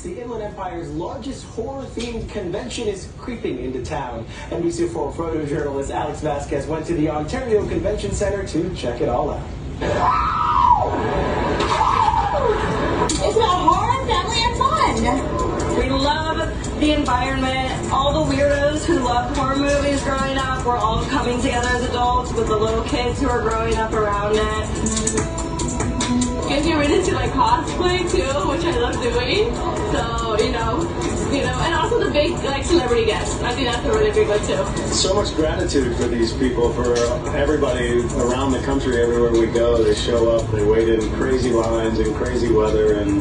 The Inland Empire's largest horror-themed convention is creeping into town. NBC4 photojournalist Alex Vasquez went to the Ontario Convention Center to check it all out. It's about horror, family, and fun. We love the environment. All the weirdos who loved horror movies growing up, we're all coming together as adults with the little kids who are growing up around it. If you're into like cosplay too, which I love doing, so you know, and also the big like celebrity guests. I think that's a really big one too. So much gratitude for these people, for everybody around the country, everywhere we go. They show up, they wait in crazy lines in crazy weather, and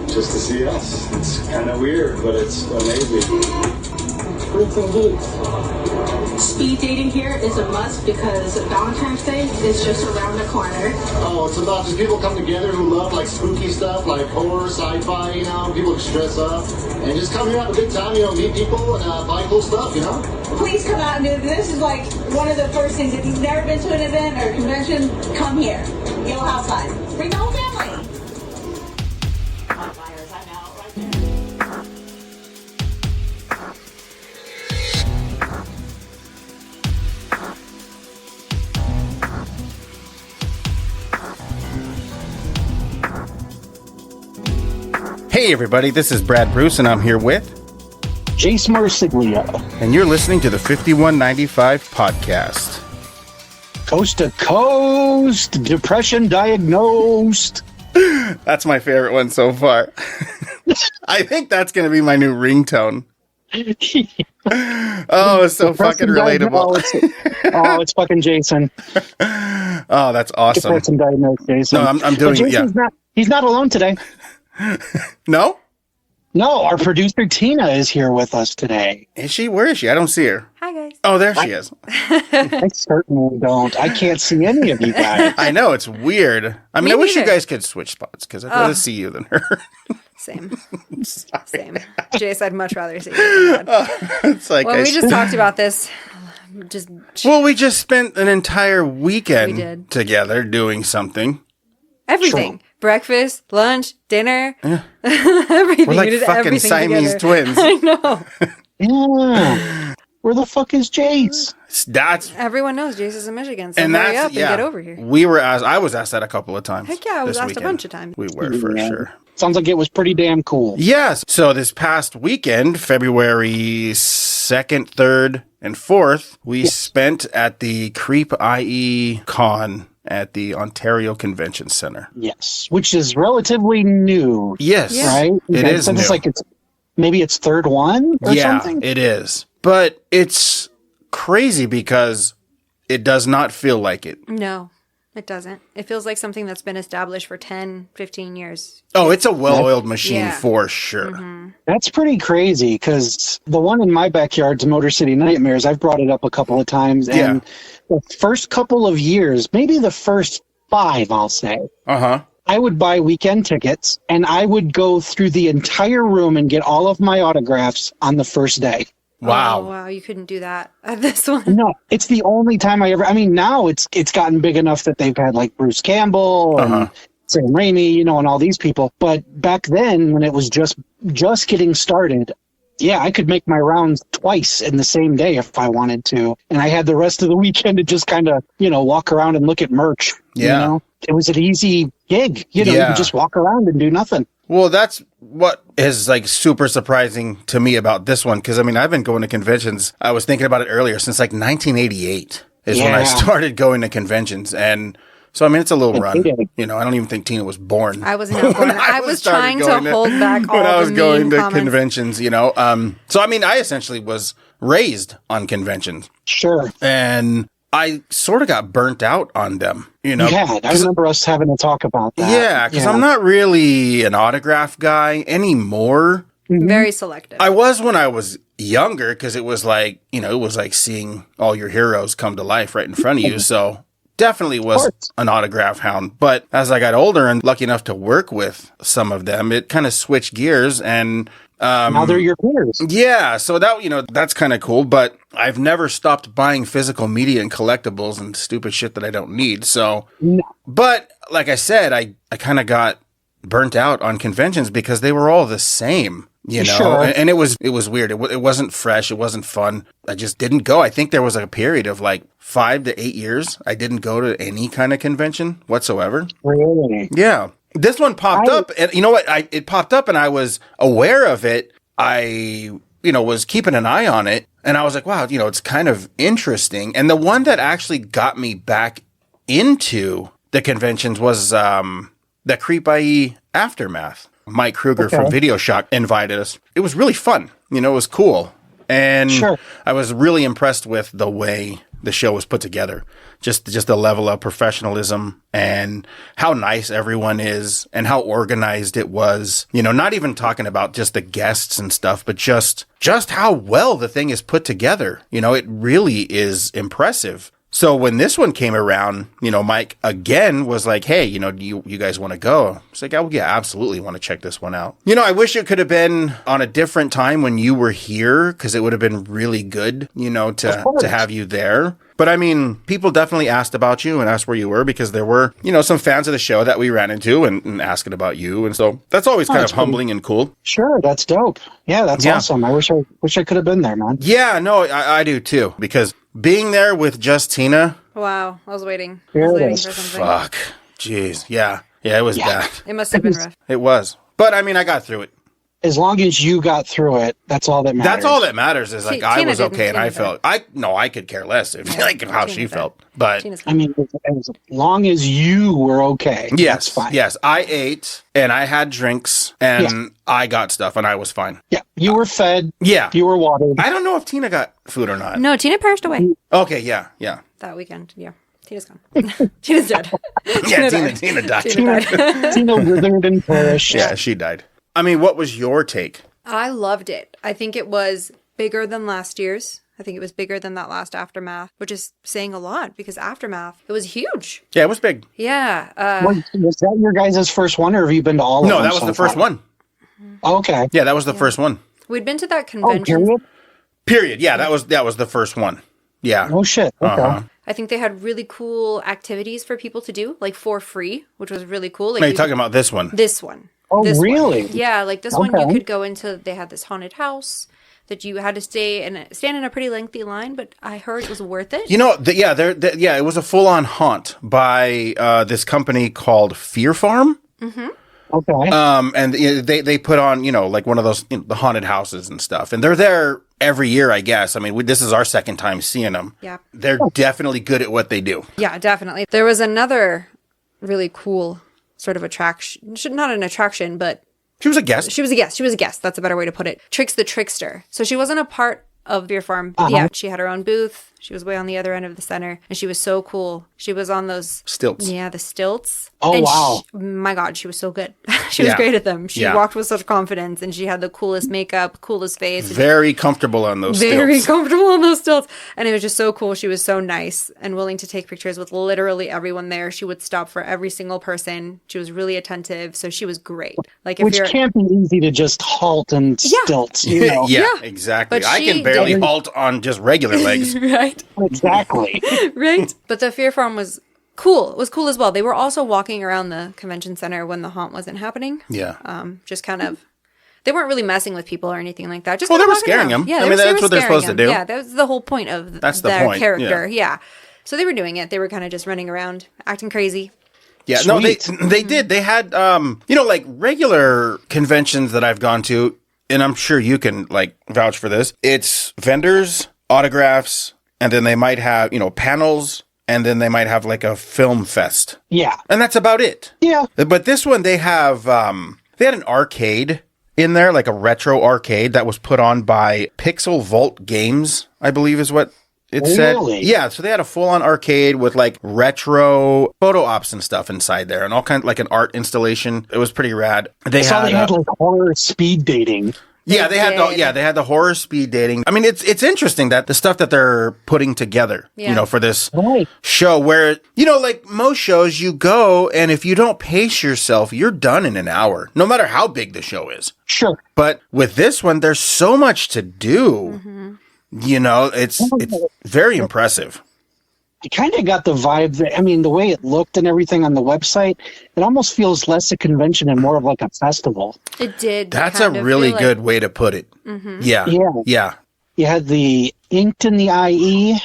just to see us, it's kind of weird, but it's amazing. Freaks and geeks. Speed dating here is a must because Valentine's Day is just around the corner. Oh, it's about just people come together who love like spooky stuff, like horror, sci-fi, you know, people just dress up and just come here, have a good time, you know, meet people and buy cool stuff, you know? Please come out and do this. Is like one of the first things. If you've never been to an event or a convention, come here. You'll have fun. Bring the whole family. Pallbearer, I'm out right there. Hey everybody, this is Brad Bruce and I'm here with Jace Marsiglia. and you're listening to the 5195 podcast. Coast to coast, depression diagnosed. That's my favorite one so far. I think that's going to be my new ringtone. Oh, it's so fucking relatable. It's fucking Jason. Oh, that's awesome. Depression diagnosed Jason. No, I'm doing it, yeah. He's not alone today. No? No, our producer Tina is here with us today. Is she? Where is she? I don't see her. Hi, guys. Oh, there she is. I certainly don't. I can't see any of you guys. I know, it's weird. I mean, Me I wish you neither. guys could switch spots because I'd rather see you than her. Same. Same. Jace, I'd much rather see you. It's like Well, we just talked about this. Well, we just spent an entire weekend We did. together doing something. Everything. Breakfast, lunch, dinner. Yeah. Everything. We're like We did fucking everything Siamese together. twins. I know. Yeah. Where the fuck is Jace? That's Everyone knows Jace is in Michigan, so and hurry that's up and yeah. get over here. I was asked that a couple of times. Heck yeah, I was this asked weekend. a bunch of times. We were for Yeah. sure. Sounds like it was pretty damn cool. Yes. So this past weekend, February 2nd, 3rd, and 4th, we spent at the Creep I.E con at the Ontario Convention Center. Yes, which is relatively new. Yes. Yeah. Right? It is It's new. like maybe it's third one or Yeah, something. it is. But it's crazy because it does not feel like it. No, it doesn't. It feels like something that's been established for 10, 15 years. Oh, it's a well-oiled machine Yeah. for sure. Mm-hmm. That's pretty crazy because the one in my backyard's Motor City Nightmares. I've brought it up a couple of times. And the first couple of years, maybe the first 5, I'll say, Uh-huh. I would buy weekend tickets and I would go through the entire room and get all of my autographs on the first day. Wow. Oh, wow. You couldn't do that at this one. No, it's the only time I mean, now it's gotten big enough that they've had like Bruce Campbell and Sam Raimi, and all these people. But back then when it was just getting started, yeah, I could make my rounds twice in the same day if I wanted to. And I had the rest of the weekend to just kind of, walk around and look at merch. Yeah. It was an easy gig. You Yeah. could just walk around and do nothing. Well, that's what is like super surprising to me about this one. Because, I mean, I've been going to conventions. I was thinking about it earlier since like 1988 is when I Yeah. started going to conventions. And so, I mean, it's a little run. did. I don't even think Tina was born. I was not going. I was started trying to going hold back all when I was the going mean to comments. conventions, So, I mean, I essentially was raised on conventions. Sure. And I sort of got burnt out on them, Yeah, I remember us having to talk about that. Yeah, because I'm not really an autograph guy anymore. Very selective. I was when I was younger because it was like, it was like seeing all your heroes come to life right in front of you. So definitely was an autograph hound. But as I got older and lucky enough to work with some of them, it kind of switched gears and now they're your peers. yeah, so that, that's kind of cool, but I've never stopped buying physical media and collectibles and stupid shit that I don't need. So, No. but like I said, I kind of got burnt out on conventions because they were all the same. You know, Sure. and it was weird. It wasn't fresh. It wasn't fun. I just didn't go. I think there was a period of like 5 to 8 years. I didn't go to any kind of convention whatsoever. Really? Yeah. This one popped up, and you know what? It popped up, and I was aware of it. I, was keeping an eye on it, and I was like, wow, it's kind of interesting. And the one that actually got me back into the conventions was the Creep I.E. Aftermath. Mike Kruger from Video Shock invited us. It was really fun. It was cool. And I was really impressed with the way the show was put together. Just the level of professionalism and how nice everyone is and how organized it was. Not even talking about just the guests and stuff, but just how well the thing is put together. It really is impressive. So when this one came around, Mike again was like, hey, do you guys want to go? It's like, oh, yeah, absolutely want to check this one out. I wish it could have been on a different time when you were here, because it would have been really good, to have you there. But I mean, people definitely asked about you and asked where you were, because there were, some fans of the show that we ran into and asking about you. And so that's always kind of humbling and cool. Sure. That's dope. Yeah, that's awesome. I wish I could have been there, man. Yeah, no, I do too, because being there with just Tina. Wow. I was waiting. For something. Fuck. Jeez. Yeah. Yeah, it was bad. It must have been rough. It was. But I mean, I got through it. As long as you got through it, that's all that matters. That's all that matters is like I Tina was okay and Tina I felt I could care less if how she felt. But I mean, as long as you were okay, that's fine. Yes, I ate and I had drinks and I got stuff and I was fine. Yeah, you were fed. Yeah, you were watered. I don't know if Tina got food or not. No, Tina perished away. Okay, yeah. That weekend, yeah. Tina's gone. Tina's dead. Yeah, Tina died. Tina withered and perished. Yeah, she died. I mean, what was your take? I loved it. I think it was bigger than last year's. I think it was bigger than that last Aftermath, which is saying a lot because Aftermath, it was huge. Yeah, it was big. Yeah. Was that your guys' first one, or have you been to all of them? No, that was the first one. Okay. Yeah, that was the first one. We'd been to that convention. Oh, period? Period. Yeah, that was the first one. Yeah. Oh, shit. Okay. I think they had really cool activities for people to do, like for free, which was really cool. Like, Are you talking about this one? This one. Oh, this really? One. Yeah, like this one you could go into, they had this haunted house that you had to stand in a pretty lengthy line, but I heard it was worth it. It was a full-on haunt by this company called Fear Farm. Mm-hmm. Okay. And they put on, like one of those the haunted houses and stuff. And they're there every year, I guess. I mean, this is our second time seeing them. Yeah. They're definitely good at what they do. Yeah, definitely. There was another really cool sort of attraction. Not an attraction, but she was a guest. She was a guest. That's a better way to put it. Trix the Trickster. So she wasn't a part of Fear Farm. Yeah, she had her own booth. She was way on the other end of the center, and she was so cool. She was on those stilts. Yeah, the stilts. Oh, and wow. My God, she was so good. She was great at them. She walked with such confidence, and she had the coolest makeup, coolest face. Very comfortable on those stilts. Very comfortable on those stilts. And it was just so cool. She was so nice and willing to take pictures with literally everyone there. She would stop for every single person. She was really attentive. So she was great. Like Which can't be easy to just halt and stilts, you know? Yeah, exactly. But I can barely halt on just regular legs. Right. Exactly. Right. But the Fear Farm was cool. It was cool as well. They were also walking around the convention center when the haunt wasn't happening. Yeah. Just kind of, they weren't really messing with people or anything like that. Just they were scaring them. Yeah, I mean, that's what they're supposed to do. Yeah, that was the whole point of their character. Yeah. So they were doing it. They were kind of just running around, acting crazy. Yeah, Sweet. no, they did. They had, like regular conventions that I've gone to, and I'm sure you can like vouch for this. It's vendors, autographs, and then they might have, panels, and then they might have like a film fest. Yeah. And that's about it. Yeah. But this one, they have, they had an arcade in there, like a retro arcade that was put on by Pixel Vault Games, I believe is what it said. Really? Yeah, so they had a full-on arcade with like retro photo ops and stuff inside there, and all kinds like an art installation. It was pretty rad. They had like horror speed dating. Yeah, they had the horror speed dating. I mean, it's interesting that the stuff that they're putting together, for this show where, like most shows you go and if you don't pace yourself, you're done in an hour, no matter how big the show is. Sure. But with this one, there's so much to do. Mm-hmm. It's very impressive. I kind of got the vibe that, I mean, the way it looked and everything on the website, it almost feels less a convention and more of like a festival. It did. That's a really good way to put it. Yeah. Yeah. You had the inked in the IE.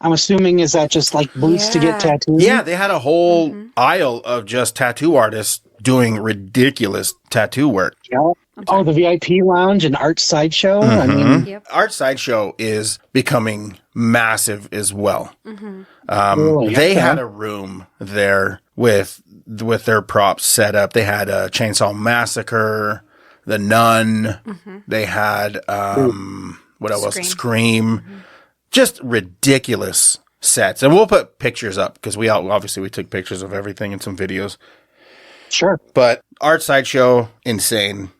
I'm assuming, is that just like booths to get tattoos? Yeah, they had a whole aisle of just tattoo artists doing ridiculous tattoo work. Yeah. Oh, the VIP lounge and art sideshow. I mean, Art sideshow is becoming massive as well. Really? They had a room there with their props set up. They had a Chainsaw Massacre, The Nun. They had what else? Scream. Just ridiculous sets. And we'll put pictures up because we took pictures of everything and some videos. Sure. But Art Sideshow, insane,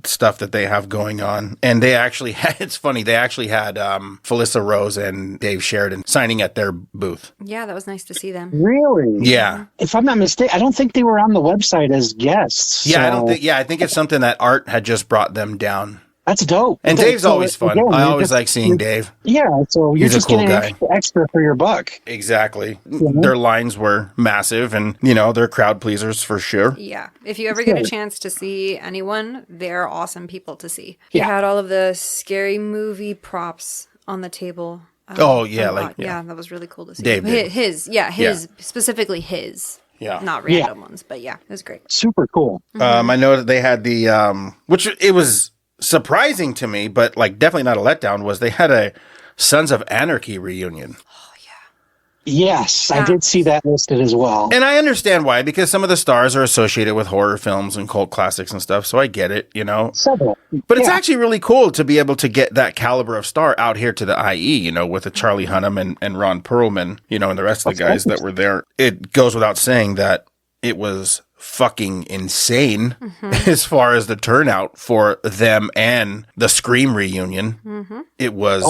stuff that they have going on. And they actually had, it's funny, they actually had Felissa Rose and Dave Sheridan signing at their booth. Yeah, that was nice to see them. Really? Yeah. If I'm not mistaken, I don't think they were on the website as guests. Yeah, so I think it's something that Art had just brought them down. That's dope. And Dave's always fun. Again, I always like seeing Dave. Yeah, so you're He's a just cool getting guy. extra for your buck. Exactly. Their lines were massive and, they're crowd pleasers for sure. Yeah. If you ever get a chance to see anyone, they're awesome people to see. He Yeah. had all of the scary movie props on the table. Oh, yeah. That was really cool to see. Dave did. Specifically his. Yeah. Not random ones, but yeah, it was great. Super cool. I know that they had the, which it was surprising to me, but like definitely not a letdown, was they had a Sons of Anarchy reunion. Yes, I did see that listed as well. And I understand why, because some of the stars are associated with horror films and cult classics and stuff, so I get it, Several. But it's actually really cool to be able to get that caliber of star out here to the IE, with the Charlie Hunnam and Ron Perlman, and the rest of the guys that were there. It goes without saying that it was fucking insane as far as the turnout for them and the Scream reunion. It was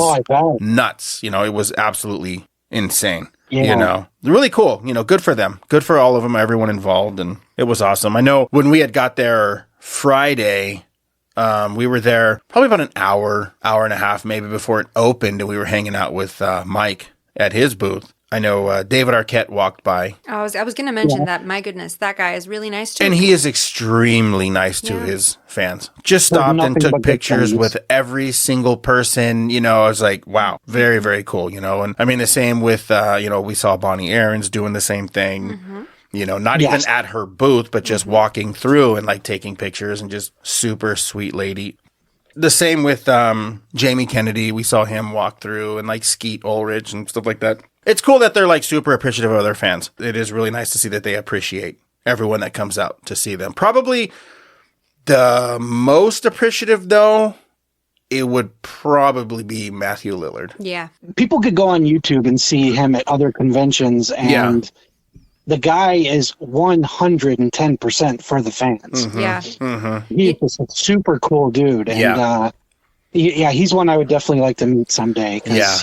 nuts. It was absolutely insane. Really cool. Good for them. Good for all of them, everyone involved. And it was awesome. I know when we had got there Friday, we were there probably about an hour and a half maybe before it opened. And we were hanging out with Mike at his booth. I know David Arquette walked by. I was going to mention that. My goodness, that guy is really nice too. And he is extremely nice to his fans. Just stopped and took pictures with every single person. I was like, wow, very, very cool, And I mean, the same with, we saw Bonnie Aarons doing the same thing. Not even at her booth, but just walking through and like taking pictures, and just super sweet lady. The same with Jamie Kennedy. We saw him walk through, and like Skeet Ulrich and stuff like that. It's cool that they're like super appreciative of their fans. It is really nice to see that they appreciate everyone that comes out to see them. Probably the most appreciative, though, it would probably be Matthew Lillard. Yeah. People could go on YouTube and see him at other conventions, and the guy is 110% for the fans. Yeah. He's just a super cool dude. And he's one I would definitely like to meet someday, because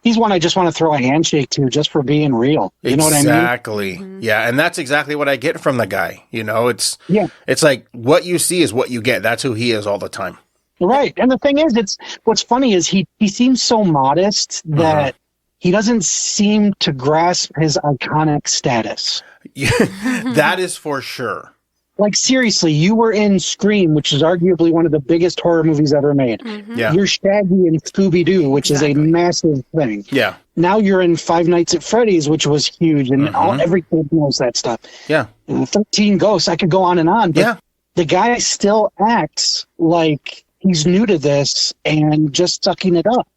he's one I just want to throw a handshake to just for being real. You know what I mean? Exactly. Yeah, and that's exactly what I get from the guy. It's like what you see is what you get. That's who he is all the time. Right. And the thing is, what's funny is he seems so modest that he doesn't seem to grasp his iconic status. That is for sure. Like, seriously, you were in Scream, which is arguably one of the biggest horror movies ever made. Yeah. You're Shaggy in Scooby-Doo, which is a massive thing. Yeah. Now you're in Five Nights at Freddy's, which was huge, and every kid knows that stuff. Yeah. And 13 Ghosts, I could go on and on, but the guy still acts like he's new to this and just sucking it up.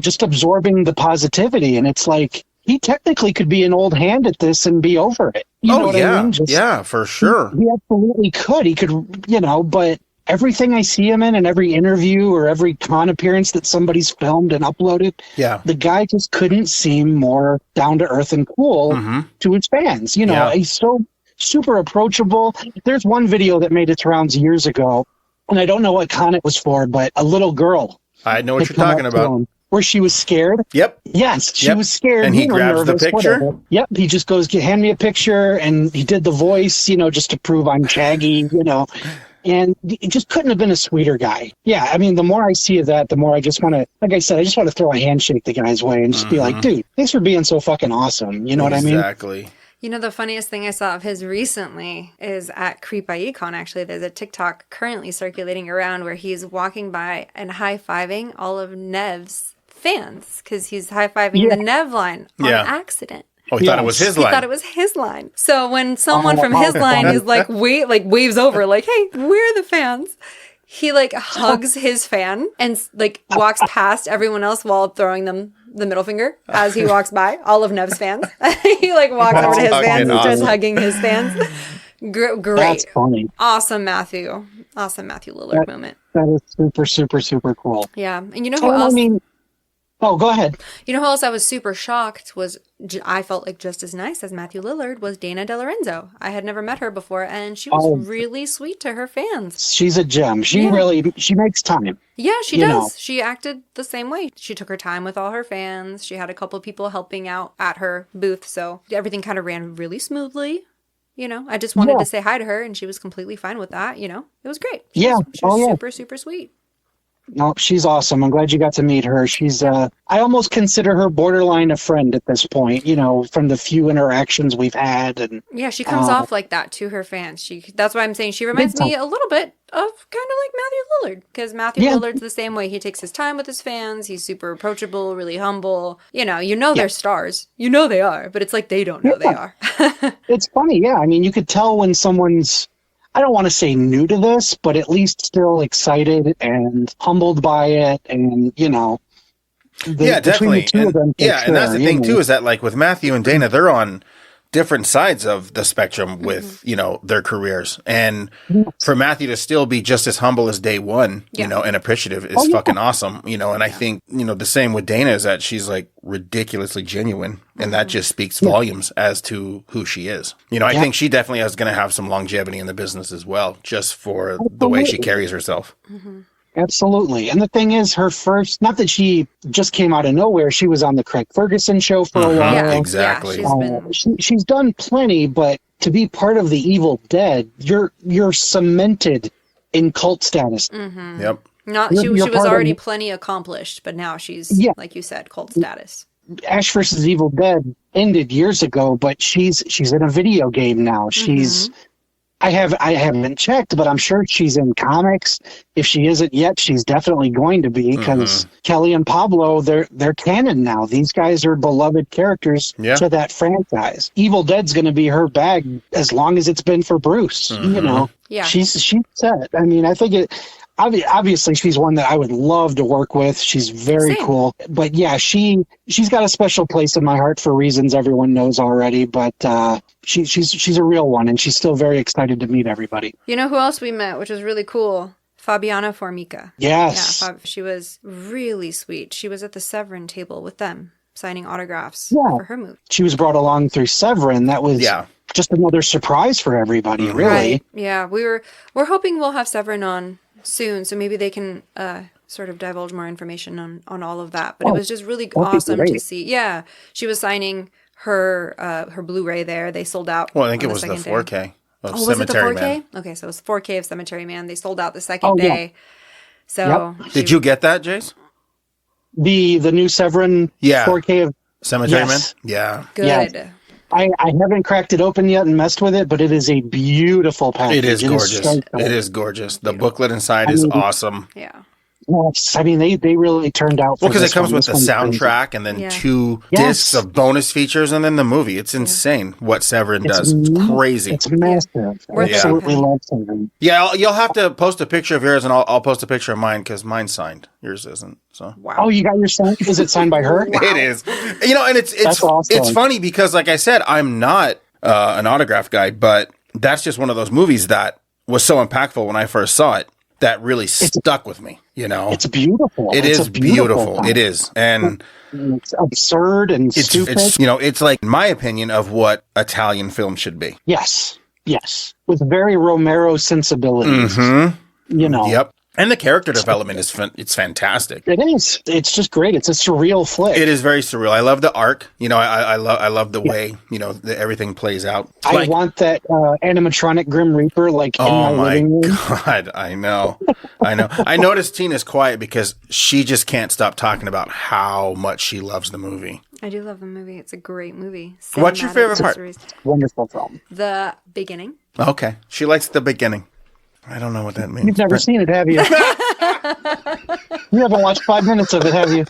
Just absorbing the positivity, and it's like, he technically could be an old hand at this and be over it. You know what I mean? Yeah, for sure. He absolutely could. He could, but everything I see him in, and every interview or every con appearance that somebody's filmed and uploaded, the guy just couldn't seem more down to earth and cool to his fans. He's so super approachable. There's one video that made its rounds years ago, and I don't know what con it was for, but a little girl. I know what you're talking about. Where she was scared. Yep. Yes, she was scared. And he grabs the picture? Whatever. Yep. He just goes, hand me a picture. And he did the voice, just to prove I'm Shaggy, And it just couldn't have been a sweeter guy. Yeah, I mean, the more I see of that, the more I just want to, like I said, I just want to throw a handshake the guy's way and just be like, dude, thanks for being so fucking awesome. You know what I mean? Exactly. You know, the funniest thing I saw of his recently is at Creep I.E con, actually. There's a TikTok currently circulating around where he's walking by and high-fiving all of Nev's fans because he's high-fiving the Nev line on accident. Oh, he thought it was his line. He thought it was his line. So when someone from his line is like, waves over, like, hey, we're the fans. He like hugs his fan and like walks past everyone else while throwing them the middle finger as he walks by all of Nev's fans. He like walks over to his fans and starts hugging his fans. Great. That's funny. Awesome Matthew Lillard moment. That is super, super, super cool. Yeah. And you know who else? Oh, go ahead. You know who else I was super shocked was, I felt like just as nice as Matthew Lillard, was Dana DeLorenzo. I had never met her before, and she was really sweet to her fans. She's a gem. She makes time. Yeah, she does. Know. She acted the same way. She took her time with all her fans. She had a couple of people helping out at her booth, so everything kind of ran really smoothly. You know, I just wanted to say hi to her, and she was completely fine with that. You know, it was great. She was super, super sweet. No, she's awesome. I'm glad you got to meet her. She's, I almost consider her borderline a friend at this point, you know, from the few interactions we've had. And yeah, she comes off like that to her fans. That's why I'm saying she reminds me a little bit of kind of like Matthew Lillard, because Matthew Lillard's the same way. He takes his time with his fans. He's super approachable, really humble. You know they're stars. You know they are, but it's like they don't know they are. It's funny. Yeah. I mean, you could tell when someone's, I don't want to say new to this, but at least still excited and humbled by it. And, you know, definitely. The two of them, and that's the thing, too, is that like with Matthew and Dana, they're on different sides of the spectrum with, you know, their careers. And for Matthew to still be just as humble as day one, you know, and appreciative is fucking awesome, you know. And I think, you know, the same with Dana is that she's like ridiculously genuine. And that just speaks volumes as to who she is. You know, I think she definitely is going to have some longevity in the business as well, just for the way she carries herself. Absolutely. And the thing is, her first, not that she just came out of nowhere, she was on the Craig Ferguson show for a while. Yeah, exactly. Yeah, she's done plenty, but to be part of the Evil Dead, you're cemented in cult status. Yep. She was already plenty accomplished, but now she's, like you said, cult status. Ash vs. Evil Dead ended years ago, but she's in a video game now. She's I haven't checked, but I'm sure she's in comics. If she isn't yet, she's definitely going to be, because Kelly and Pablo, they're canon now. These guys are beloved characters to that franchise. Evil Dead's going to be her bag as long as it's been for Bruce. You know, she's set. I mean, I think obviously she's one that I would love to work with. She's very cool. But yeah, she's got a special place in my heart for reasons everyone knows already. But she's a real one, and she's still very excited to meet everybody. You know who else we met, which was really cool? Fabiana Formica. Yes. Yeah, she was really sweet. She was at the Severin table with them, signing autographs for her movie. She was brought along through Severin. That was just another surprise for everybody, really. Right. Yeah, we're hoping we'll have Severin on soon, so maybe they can sort of divulge more information on all of that. But it was just really awesome to see. Yeah, she was signing her Blu-ray there. They sold out. Well, I think it was the 4K of was it the 4K? Man. Okay, so it was 4K of Cemetery Man. They sold out the second day. So did you get that, Jace? The new Severin 4K of Cemetery Man? Yeah. Good. Yeah. I haven't cracked it open yet and messed with it, but it is a beautiful package. It is gorgeous. It is gorgeous. The booklet inside is awesome. Yeah. Yes, I mean, they really turned out. Well, because it comes with the soundtrack and then 2 discs of bonus features and then the movie. It's insane what Severin does. It's crazy. It's massive. I absolutely love Severin. Yeah, you'll have to post a picture of yours, and I'll post a picture of mine because mine's signed. Yours isn't. So. Wow. Oh, you got your signed? Is it signed by her? Wow. It is. You know, and it's awesome. It's funny because, like I said, I'm not an autograph guy, but that's just one of those movies that was so impactful when I first saw it. That really stuck with me, you know. It's beautiful. It's beautiful. It is. And it's absurd and stupid. It's, you know, it's like my opinion of what Italian film should be. Yes. With very Romero sensibilities. You know. Yep. And the character development it's fantastic. It is. It's just great. It's a surreal flick. It is very surreal. I love the arc. You know, I love the way, you know, everything plays out. I want that animatronic Grim Reaper like in my living room. God, I know. I noticed Tina's quiet because she just can't stop talking about how much she loves the movie. I do love the movie. It's a great movie. What's your favorite part? Wonderful film. The beginning. Okay. She likes the beginning. I don't know what that means. You've never seen it, have you? You haven't watched 5 minutes of it, have you?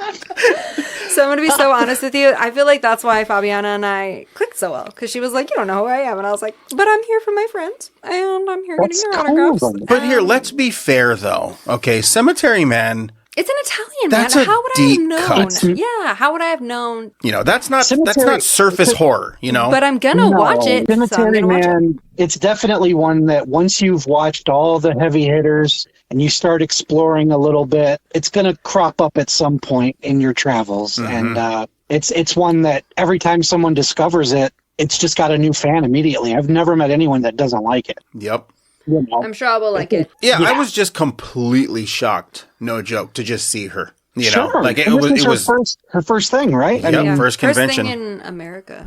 So I'm going to be so honest with you. I feel like that's why Fabiana and I clicked so well. Because she was like, you don't know who I am. And I was like, but I'm here for my friends. And I'm here getting your autographs. But here, let's be fair, though. Okay, Cemetery Man... It's an Italian That's man. a How would I deep have known? cut. Yeah, how would I have known? You know, that's not surface horror, you know? But I'm going to watch it. Cemetery so Man, it's definitely one that once you've watched all the heavy hitters and you start exploring a little bit, it's going to crop up at some point in your travels. Mm-hmm. And it's one that every time someone discovers it, it's just got a new fan immediately. I've never met anyone that doesn't like it. Yep. You know? I'm sure I will like it. Yeah, I was just completely shocked, no joke, to just see her. You know, sure. like it And was. this It is was her first thing, right? Yep, first convention. First thing in America.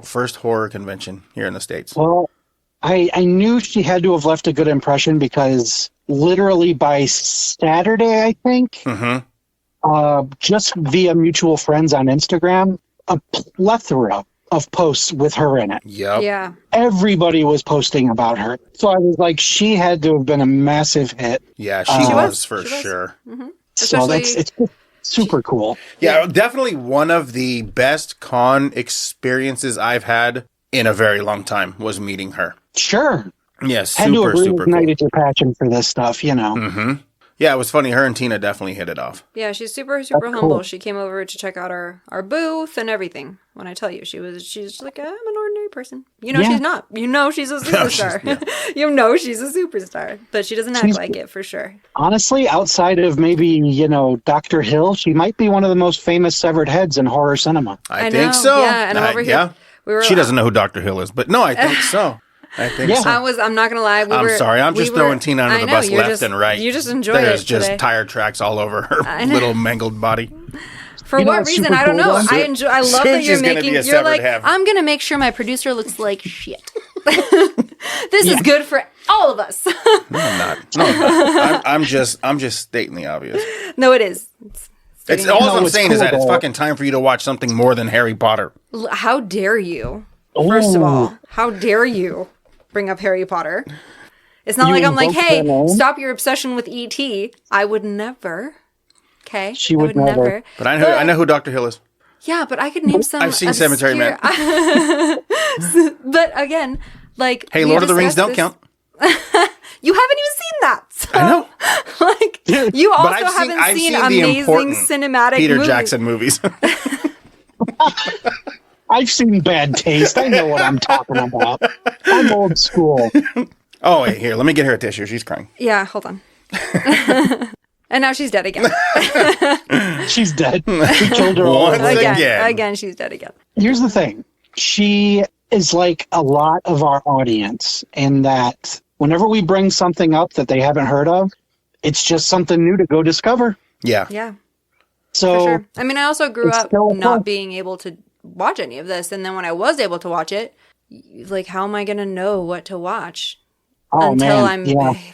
First horror convention here in the States. Well, I knew she had to have left a good impression because literally by Saturday, I think, just via mutual friends on Instagram, a plethora of posts with her in it. Yep. Yeah. Everybody was posting about her. So I was like, she had to have been a massive hit. Yeah, she was for sure. Mm-hmm. So it's just super cool. Yeah, definitely one of the best con experiences I've had in a very long time was meeting her. Sure. Yeah, Had to have super cool. reignited your passion for this stuff, you know. Mm-hmm. Yeah, it was funny. Her and Tina definitely hit it off. Yeah, she's super That's humble. cool. She came over to check out our booth and everything. When I tell you, she's like, I'm an ordinary person. You know, she's not. You know, she's a superstar. You know, she's a superstar, but she doesn't act like it for sure. Honestly, outside of maybe, you know, Dr. Hill, she might be one of the most famous severed heads in horror cinema. I think so. Yeah, and over here, she doesn't know who Dr. Hill is, but no, I think so. I think so. I'm not gonna lie. I'm sorry. I'm just throwing Tina under the bus left and right. You just enjoy There's it. just today. tire tracks all over her little mangled body. For what reason? I don't know. I love that you're making. You're like, I'm gonna make sure my producer looks like shit. This is good for all of us. No, I'm not. No, I'm just stating the obvious. No, it is. It's all I'm saying is that it's fucking time for you to watch something more than Harry Potter. How dare you? First of all, how dare you bring up Harry Potter? It's not like I'm like, hey, stop your obsession with E.T. I would never. Okay, she would never. But I know who Dr. Hill is. Yeah, but I could name some. I've seen Cemetery Man. But again, like, hey, Lord of the Rings don't count. You haven't even seen that. So, I know. Like, you also haven't seen amazing cinematic Peter movies. Jackson movies. I've seen Bad Taste. I know what I'm talking about. I'm old school. Oh, wait, here. Let me get her a tissue. She's crying. Yeah, hold on. And now she's dead again. She's dead. We killed her all Once again. Again, she's dead again. Here's the thing. She is like a lot of our audience in that whenever we bring something up that they haven't heard of, it's just something new to go discover. Yeah. Yeah. So, for sure. I mean, I also grew up still not fun. being able to watch any of this. And then when I was able to watch it, like, how am I going to know what to watch? Until I'm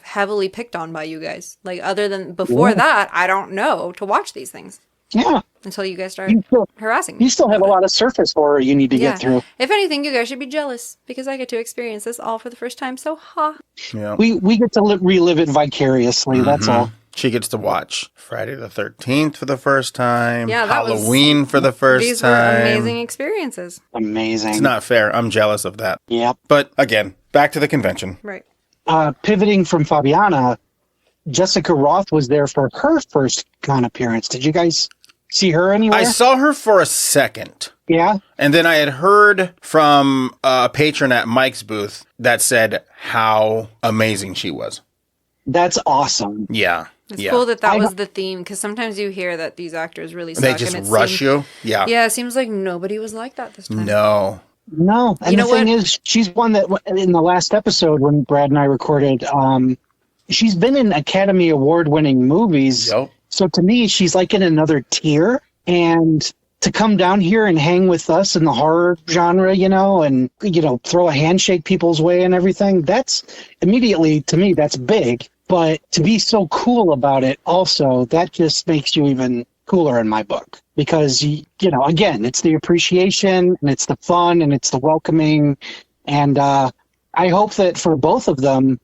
heavily picked on by you guys. Like, other than before that, I don't know to watch these things. Yeah. Until you guys start harassing me. You still have a lot of surface horror you need to get through. If anything, you guys should be jealous because I get to experience this all for the first time. So, Yeah. We get to relive it vicariously. That's all. She gets to watch Friday the 13th for the first time. Yeah, Halloween for the first time. These were amazing experiences. Amazing. It's not fair. I'm jealous of that. Yep. But again, back to the convention. Right. Pivoting from Fabiana, Jessica Rothe was there for her first con appearance. Did you guys see her anywhere? I saw her for a second. Yeah? And then I had heard from a patron at Mike's booth that said how amazing she was. That's awesome. Yeah. It's cool that was the theme because sometimes you hear that these actors really suck. They just rush you. Yeah. Yeah, it seems like nobody was like that this time. No. And the thing is, she's one that in the last episode when Brad and I recorded, she's been in Academy Award winning movies. Yep. So to me, she's like in another tier. And to come down here and hang with us in the horror genre, and, throw a handshake people's way and everything, that's immediately, to me, that's big. But to be so cool about it also, that just makes you even cooler in my book. Because, again, it's the appreciation and it's the fun and it's the welcoming. And I hope that for both of them,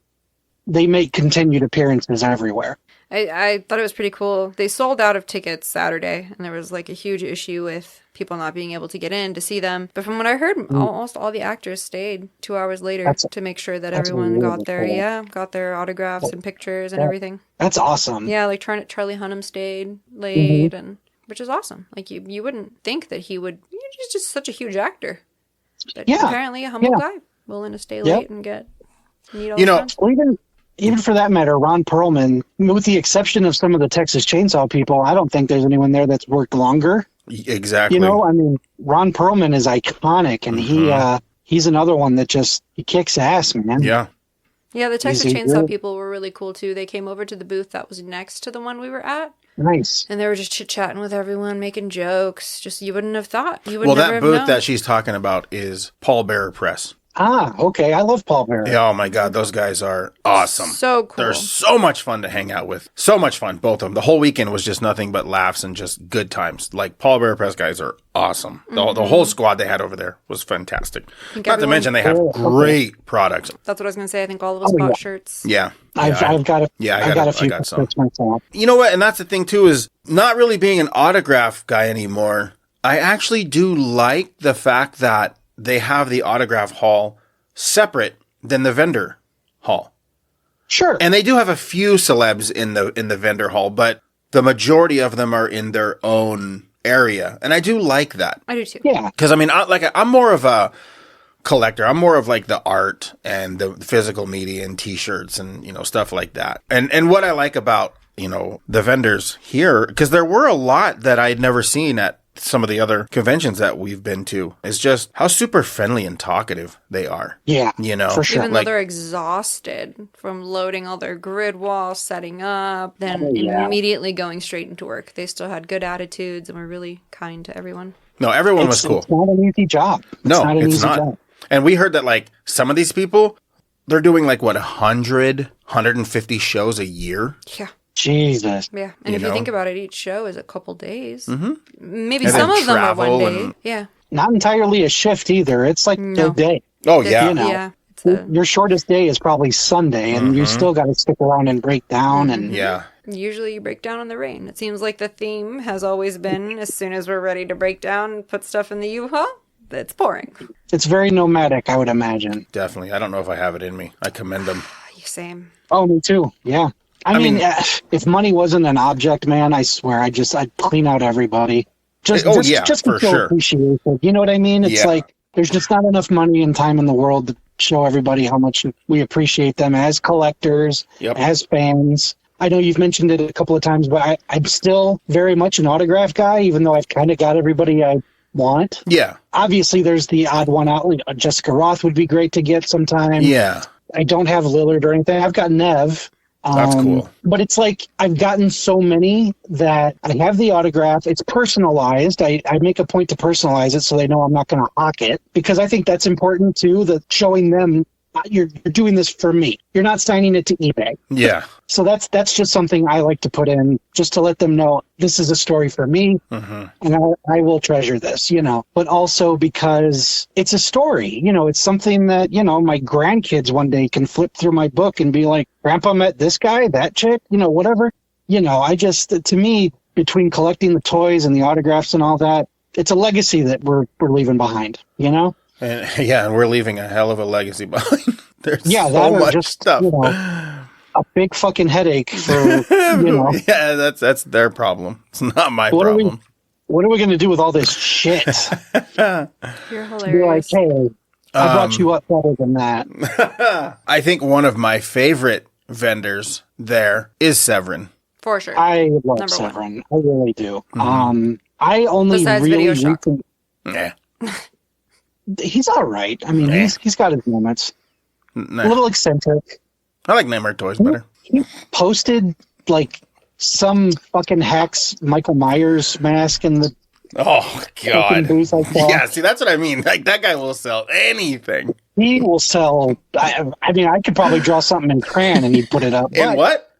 they make continued appearances everywhere. I thought it was pretty cool. They sold out of tickets Saturday, and there was like a huge issue with people not being able to get in to see them. But from what I heard, almost all the actors stayed 2 hours later to make sure that everyone really got their autographs and pictures and everything. That's awesome. Yeah, like Charlie Hunnam stayed late, and which is awesome. Like you wouldn't think that he would. He's just such a huge actor, but apparently a humble guy, willing to stay late and meet all the time. Even for that matter, Ron Perlman, with the exception of some of the Texas Chainsaw people, I don't think there's anyone there that's worked longer. Exactly. Ron Perlman is iconic, and he's another one that he kicks ass, man. Yeah. Yeah, the Texas Chainsaw people were really cool, too. They came over to the booth that was next to the one we were at. Nice. And they were just chit-chatting with everyone, making jokes. Just, you wouldn't have thought. That booth that she's talking about is Pallbearer Press. Ah, okay. I love Pallbearer. Yeah, oh my God, those guys are awesome. So cool. They're so much fun to hang out with. So much fun, both of them. The whole weekend was just nothing but laughs and just good times. Like, Pallbearer Press guys are awesome. The whole squad they had over there was fantastic. Not to mention they have great products. That's what I was going to say. I think all of us bought shirts. Yeah. I've got a few I got some. myself. You know what? And that's the thing, too, is not really being an autograph guy anymore. I actually do like the fact that they have the autograph hall separate than the vendor hall. Sure. And they do have a few celebs in the vendor hall, but the majority of them are in their own area. And I do like that. I do too. Yeah. Because I'm more of a collector. I'm more of like the art and the physical media and t-shirts and, stuff like that. And what I like about, the vendors here, because there were a lot that I'd never seen at some of the other conventions that we've been to, is just how super friendly and talkative they are. Yeah, for sure. Even though they're exhausted from loading all their grid walls, setting up, then immediately going straight into work, they still had good attitudes and were really kind to everyone. No, everyone was cool. It's not an easy job. It's not. And we heard that like some of these people, they're doing like 100, 150 shows a year. Yeah. Jesus. Yeah. And if you think about it, each show is a couple days. Mm-hmm. Maybe some of them are one day. Yeah. Not entirely a shift either. It's like a day. Oh, yeah. Your shortest day is probably Sunday, and you still got to stick around and break down. And usually you break down in the rain. It seems like the theme has always been, as soon as we're ready to break down and put stuff in the U-Haul, it's pouring. It's very nomadic, I would imagine. Definitely. I don't know if I have it in me. I commend them. Same. Oh, me too. Yeah. I mean, if money wasn't an object, man, I swear I'd clean out everybody. Just to feel appreciated. You know what I mean? It's like there's just not enough money and time in the world to show everybody how much we appreciate them as collectors, as fans. I know you've mentioned it a couple of times, but I'm still very much an autograph guy, even though I've kind of got everybody I want. Yeah. Obviously, there's the odd one out. Jessica Rothe would be great to get sometime. Yeah. I don't have Lillard or anything. I've got Nev. That's cool. But it's like I've gotten so many that I have the autograph. It's personalized. I make a point to personalize it so they know I'm not going to hawk it, because I think that's important too, that showing them you're doing this for me. You're not signing it to eBay. Yeah. So that's just something I like to put in, just to let them know this is a story for me, and I will treasure this, But also because it's a story, it's something that, my grandkids one day can flip through my book and be like, Grandpa met this guy, that chick, whatever. To me, between collecting the toys and the autographs and all that, it's a legacy that we're leaving behind, And we're leaving a hell of a legacy behind. There's so much stuff. A big fucking headache for, Yeah, that's their problem. It's not my problem. What are we going to do with all this shit? You're hilarious. Be like, hey, I brought you up better than that. I think one of my favorite vendors there is Severin. For sure. I love Severin. I really do. I only Besides really... Video Shock. Yeah. He's all right. I mean, he's got his moments. A little eccentric. I like Nightmare Toys better. He posted like some fucking hacks Michael Myers mask in the Oh, fucking God. booth I saw. Yeah, see, that's what I mean. Like, that guy will sell anything. He will sell. I mean, I could probably draw something in crayon and he'd put it up. In but- what?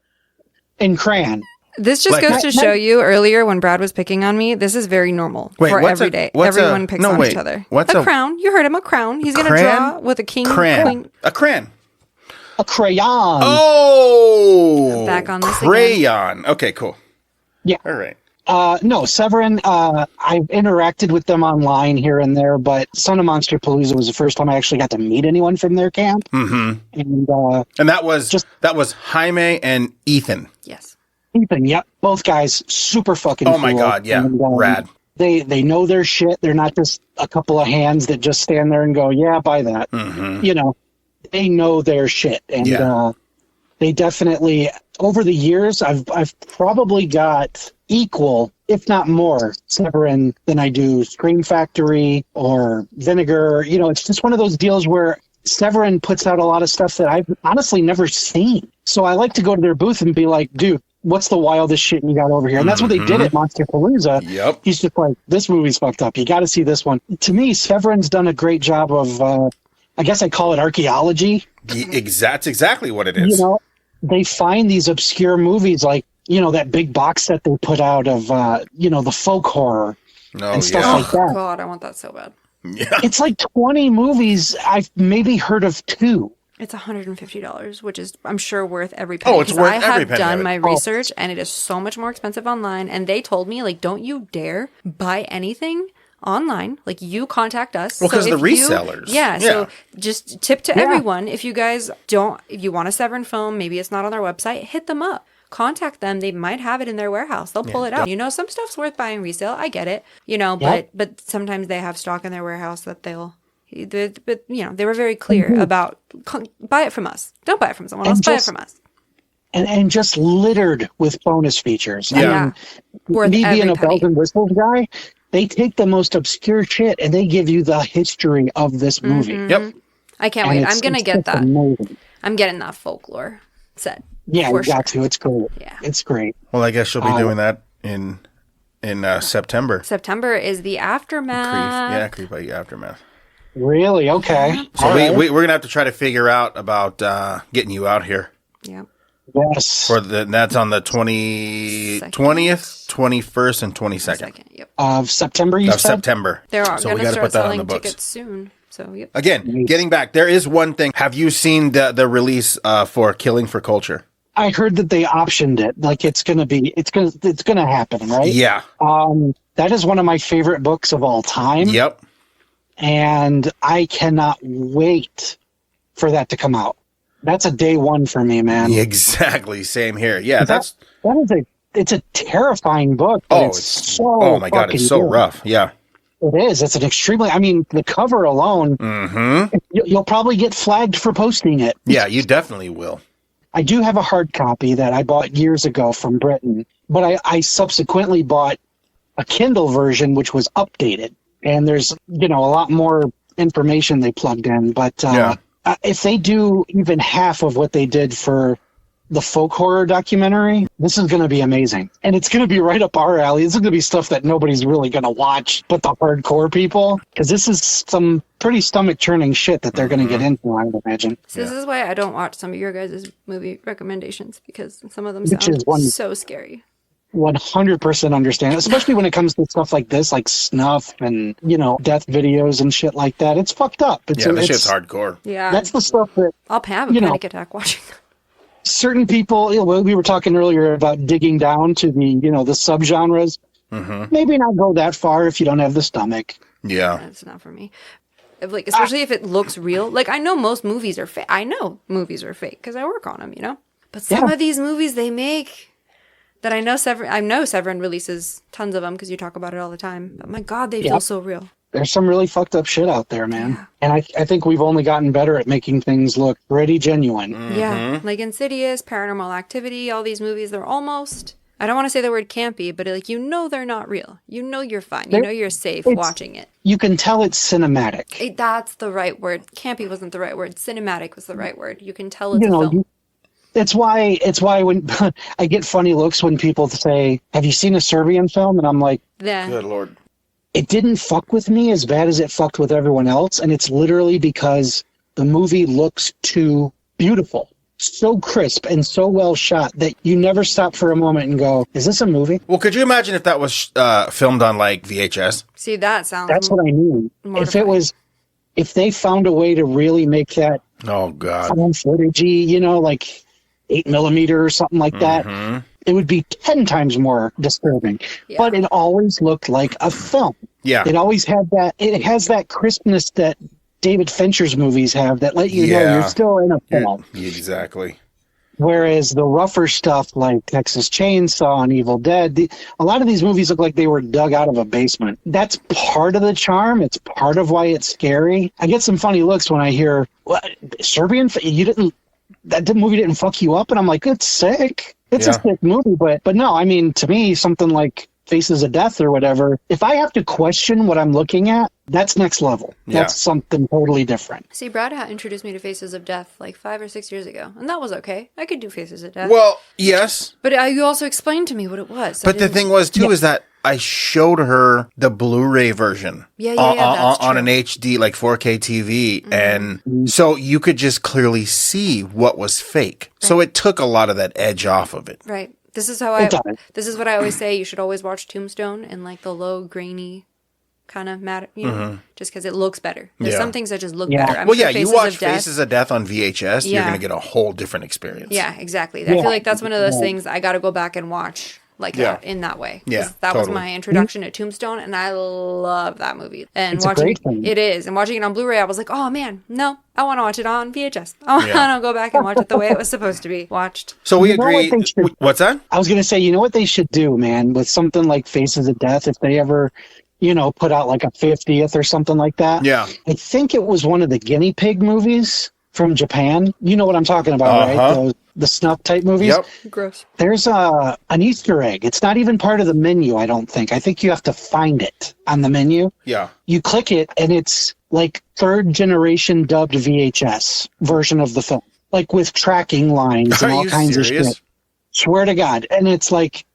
In crayon. This just Like- goes to show you earlier when Brad was picking on me. This is very normal Wait, for what's every a- day. what's a- Everyone picks no, on wait. each other. What's a a- crown? You heard him. A crown. He's gonna Crayon? draw with a king. Crayon. Queen. A crayon. A crayon. Oh! Back on this crayon. Okay, cool. Yeah. All right. No, Severin, I've interacted with them online here and there, but Son of Monster Palooza was the first time I actually got to meet anyone from their camp. Mm-hmm. And that was Jaime and Ethan. Yes. Ethan, yep. Both guys, super fucking Oh my cool. God, yeah. And, Rad. They know their shit. They're not just a couple of hands that just stand there and go, yeah, buy that. Mm-hmm. You know, they know their shit. And they definitely, over the years, I've probably got equal, if not more, Severin than I do Scream Factory or Vinegar. You know, it's just one of those deals where Severin puts out a lot of stuff that I've honestly never seen. So I like to go to their booth and be like, dude, what's the wildest shit you got over here? And that's what they did at Monster Palooza. Yep. He's just like, this movie's fucked up. You got to see this one. To me, Severin's done a great job of, I guess I call it archaeology. That's exactly what it is. You know, they find these obscure movies like, you know, that big box set they put out of, you know, the folk horror and stuff like that. God, I want that so bad. Yeah. It's like 20 movies. I've maybe heard of 2. It's $150, which is, I'm sure, worth every penny. Oh, it's worth every I have penny done of it. my research, and it is so much more expensive online. And they told me, like, don't you dare buy anything online. Like, you contact us. Well, 'cause if the resellers. Yeah, Yeah. so just tip to everyone. If you guys if you want a Severin film, maybe it's not on their website, hit them up. Contact them. They might have it in their warehouse. They'll pull it out. You know, some stuff's worth buying resale. I get it. You know, but sometimes they have stock in their warehouse that but you know, they were very clear about buy it from us. Don't buy it from someone else. Buy it from us. And just littered with bonus features. Yeah. I mean, Worth me every being a penny. bells and whistles guy, they take the most obscure shit and they give you the history of this movie. Yep. I can't And wait. I'm gonna it's get just that. amazing. I'm getting that folklore set. Yeah, for you got to. It's great. Yeah. It's great. Well, I guess she'll be doing that in September. September is the aftermath. Creep I.E. Aftermath. Really? Okay. So All right. we're gonna have to try to figure out about getting you out here Yeah. Yes. that's on the 20th, 21st, and 22nd Second. Yep. Of September, you of said? September. They're So we gonna gotta start put that on selling the books. tickets soon. So yep. Again, getting back, there is one thing. Have you seen the release for Killing for Culture? I heard that they optioned it. Like it's gonna happen, right? Yeah. That is one of my favorite books of all time. Yep. And I cannot wait for that to come out. That's a day one for me, man. Exactly. Same here. Yeah. It's a terrifying book. But Oh, it's so oh my God, it's fucking so good. rough. Yeah. It is. It's an extremely. I mean, the cover alone. Mm-hmm. You'll probably get flagged for posting it. Yeah, you definitely will. I do have a hard copy that I bought years ago from Britain, but I subsequently bought a Kindle version which was updated, and there's a lot more information they plugged in. But if they do even half of what they did for the folk horror documentary, this is going to be amazing, and it's going to be right up our alley. This is going to be stuff that nobody's really going to watch, but the hardcore people, because this is some pretty stomach churning shit that they're going to get into, I would imagine. So this is why I don't watch some of your guys' movie recommendations, because some of them Which sound is one- so scary. 100% understand, especially when it comes to stuff like this, like snuff and death videos and shit like that. It's fucked up. This shit's hardcore. Yeah. That's the stuff that I'll have a panic attack watching that. certain people. We were talking earlier about digging down to the the subgenres. Mm-hmm. Maybe not go that far if you don't have the stomach. Yeah. That's not for me. Especially if it looks real. Like, I know most movies are fake. I know movies are fake because I work on them, But some of these movies they make that I know Severin releases tons of them because you talk about it all the time. But my God, they feel so real. There's some really fucked up shit out there, man. And I think we've only gotten better at making things look pretty genuine. Mm-hmm. Yeah. Like Insidious, Paranormal Activity, all these movies, they're almost... I don't want to say the word campy, but they're not real. You're fine. You're safe watching it. You can tell it's cinematic. That's the right word. Campy wasn't the right word. Cinematic was the right word. You can tell it's a film. It's why when I get funny looks when people say, "Have you seen a Serbian film?" And I'm like, Yeah. Good Lord. it didn't fuck with me as bad as it fucked with everyone else, and it's literally because the movie looks too beautiful, so crisp and so well shot that you never stop for a moment and go, "Is this a movie?" Well, could you imagine if that was filmed on like VHS? See, that sounds. That's what I mean. Mortifying. If they found a way to really make that Oh God. found footagey, like 8mm or something like that, it would be 10 times more disturbing. Yeah. But it always looked like a film. Yeah. It always had that. It has that crispness that David Fincher's movies have that let you know Yeah. you're still in a film. Exactly. Whereas the rougher stuff like Texas Chainsaw and Evil Dead, a lot of these movies look like they were dug out of a basement. That's part of the charm. It's part of why it's scary. I get some funny looks when I hear, "What, Serbian? That movie didn't fuck you up?" And I'm like, it's sick. It's a sick movie. But no, I mean, to me, something like Faces of Death or whatever, if I have to question what I'm looking at, that's next level. Yeah. That's something totally different. See, Brad introduced me to Faces of Death like 5 or 6 years ago, and that was okay. I could do Faces of Death. Well, yes. But you also explained to me what it was. But the thing was, too, is that I showed her the Blu-ray version that's on true. an HD, like 4K TV. And so you could just clearly see what was fake. Right. So it took a lot of that edge off of it. Right. This is what I always say. You should always watch Tombstone in like the low, grainy kind of matter, just because it looks better. There's some things that just look better. I'm sure you watch Faces of Death on VHS, you're going to get a whole different experience. Yeah, exactly. I feel like that's one of those things I got to go back and watch like that in that way. Yeah, that was my introduction to Tombstone, and I love that movie. And It's watching a great film. it is, and watching it on Blu-ray, I was like, oh man, no, I want to watch it on VHS. I want to go back and watch it the way it was supposed to be watched. So we You know agree. what they should- What's that? I was going to say, you know what they should do, man, with something like Faces of Death, if they ever, put out like a 50th or something like that. Yeah. I think it was one of the guinea pig movies from Japan. You know what I'm talking about, right? The snuff type movies. Yep. Gross. There's an Easter egg. It's not even part of the menu, I don't think. I think you have to find it on the menu. Yeah. You click it, and it's like third generation dubbed VHS version of the film, like with tracking lines and Are all you kinds serious? of shit. Swear to God. And it's like,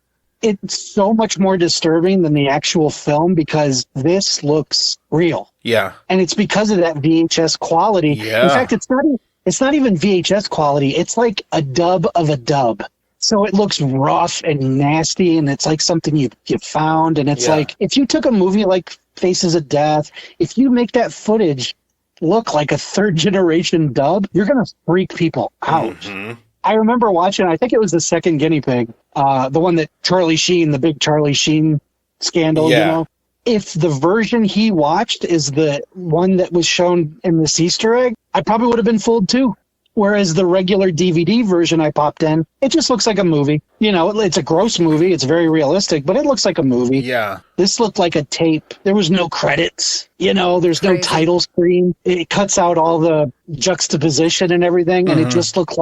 it's so much more disturbing than the actual film because this looks real. Yeah. And it's because of that VHS quality. Yeah. In fact, it's not even VHS quality. It's like a dub of a dub. So it looks rough and nasty, and it's like something you found. And it's like, if you took a movie like Faces of Death, if you make that footage look like a third generation dub, you're going to freak people out. I remember watching, I think it was the second guinea pig, the one that the big Charlie Sheen scandal, If the version he watched is the one that was shown in this Easter egg, I probably would have been fooled too. Whereas the regular DVD version I popped in, it just looks like a movie. It's a gross movie. It's very realistic, but it looks like a movie. Yeah. This looked like a tape. There was no credits. There's no Crazy. title screen. It cuts out all the juxtaposition and everything, and it just looked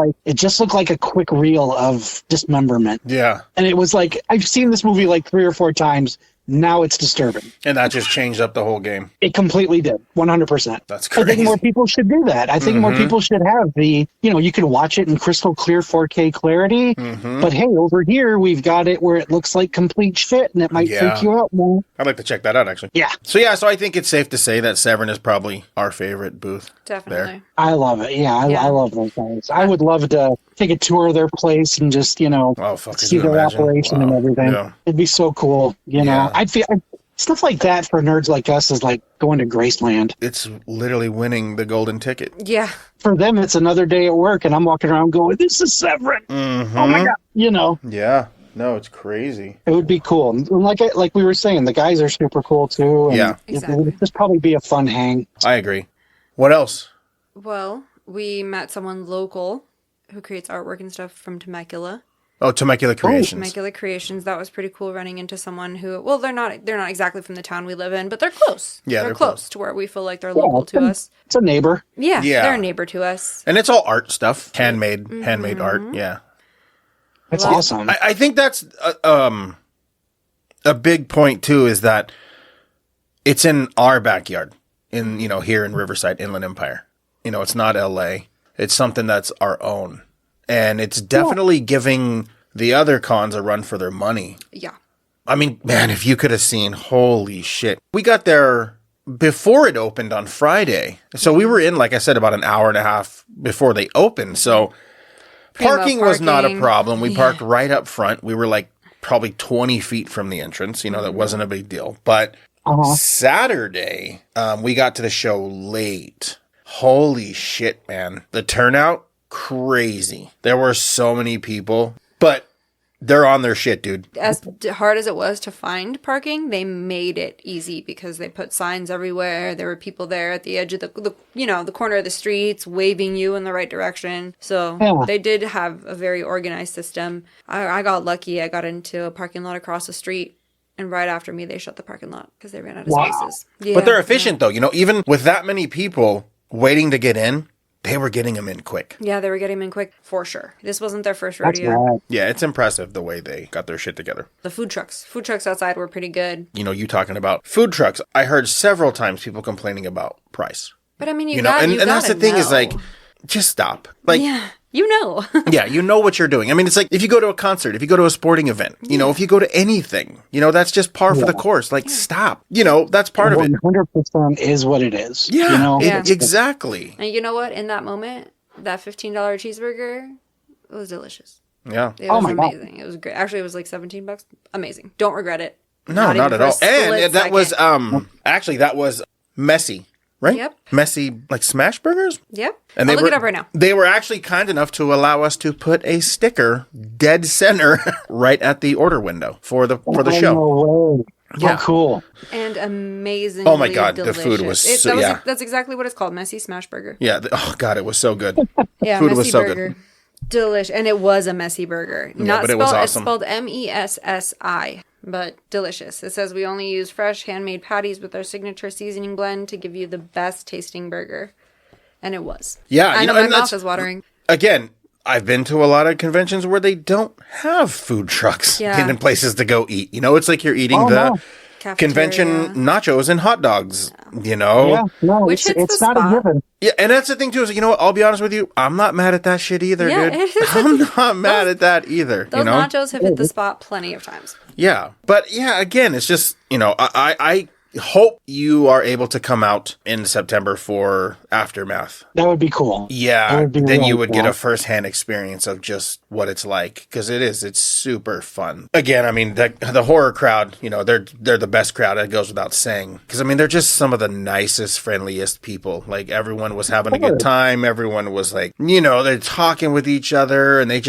like a quick reel of dismemberment. Yeah. And it was like, I've seen this movie like 3 or 4 times. Now it's disturbing. And that just changed up the whole game. It completely did. 100%. That's I crazy. think more people should do that. I think more people should have you can watch it in crystal clear 4K clarity. But hey, over here, we've got it where it looks like complete shit, and it might freak you out more. I'd like to check that out, actually. Yeah. So I think it's safe to say that Severin is probably our favorite booth. Definitely. There. I love it. Yeah, I love those guys. I would love to take a tour of their place and just, see their operation and everything. Yeah. It'd be so cool. I'd feel stuff like that for nerds like us is like going to Graceland. It's literally winning the golden ticket. Yeah. For them, it's another day at work, and I'm walking around going, "This is Severin." Oh my God! Yeah. No, it's crazy. It would be cool. And like we were saying, the guys are super cool too. And Yeah. Exactly. It would just probably be a fun hang. I agree. What else? Well, we met someone local who creates artwork and stuff from Temecula. Oh, Temecula Creations. Temecula Creations. That was pretty cool running into someone who, well, they're not exactly from the town we live in, but they're close. Yeah, they're they're close close. to where we feel like they're local to us. It's a neighbor. Yeah, Yeah. they're a neighbor to us. And it's all art stuff. Handmade art. Yeah. That's awesome. I think that's a big point too, is that it's in our backyard here in Riverside, Inland Empire. It's not LA. It's something that's our own. And it's definitely giving the other cons a run for their money. Yeah. I mean, man, if you could have seen, holy shit. We got there before it opened on Friday. So we were in, like I said, about an hour and a half before they opened. So parking was not a problem. We parked right up front. We were like probably 20 feet from the entrance. You know, that wasn't a big deal. But Saturday, we got to the show late. Holy shit, man. The turnout, crazy. There were so many people, but they're on their shit, dude. As hard as it was to find parking, they made it easy because they put signs everywhere. There were people there at the edge of the corner of the streets waving you in the right direction. So they did have a very organized system. I got lucky. I got into a parking lot across the street. And right after me, they shut the parking lot because they ran out of spaces. Yeah, but they're efficient, though. You know, even with that many people waiting to get in, they were getting them in quick. Yeah, they were getting them in quick, for sure. This wasn't their first rodeo. Right. Yeah, it's impressive the way they got their shit together. The food trucks outside were pretty good. You know, you talking about food trucks. I heard several times people complaining about price. But I mean, And that's the thing is like, just stop. Like, yeah, you know. yeah, you know what you're doing. I mean, it's like if you go to a concert, if you go to a sporting event, you know, if you go to anything, you know, that's just par for the course. Like, stop. You know, that's part of it. 100% is what it is. Yeah, you know? Exactly. And you know what? In that moment, that $15 cheeseburger, it was delicious. Yeah. It was my amazing. God. It was great. Actually, it was like $17. Amazing. Don't regret it. No, not at all. And that second. was actually that was messy. Right? Yep. Messy, like smash burgers? Yep. And I'll look it up right now. They were actually kind enough to allow us to put a sticker dead center right at the order window for the show. No way. Yeah. Oh, cool. And amazingly Oh my God, delicious. the food was so, That's exactly what it's called, messy smash burger. Yeah. Oh God, it was so good. Yeah, food messy was so burger. good. Delish, and it was a messy burger. Yeah, but it was awesome. It's spelled MESSI, but delicious. It says we only use fresh handmade patties with our signature seasoning blend to give you the best tasting burger, and it was. Yeah, I know my mouth is watering. Again, I've been to a lot of conventions where they don't have food trucks in places to go eat. You know, it's like you're eating convention nachos and hot dogs, you know? Yeah, no, Which it's not a given. Yeah, and that's the thing too, is you know what, I'll be honest with you, I'm not mad at that shit either, Yeah, dude. I'm not mad at that either, Those you know? nachos have hit the spot plenty of times. Yeah, but yeah, again, it's just, you know, I hope you are able to come out in September for Aftermath. That would be cool. Yeah, That would be then really you would get cool. a first-hand experience of just what it's like, because it's super fun. Again, I mean, the horror crowd, you know, they're the best crowd, that goes without saying, because I mean, they're just some of the nicest, friendliest people. Like, everyone was having a good time, everyone was like, you know, they're talking with each other, and they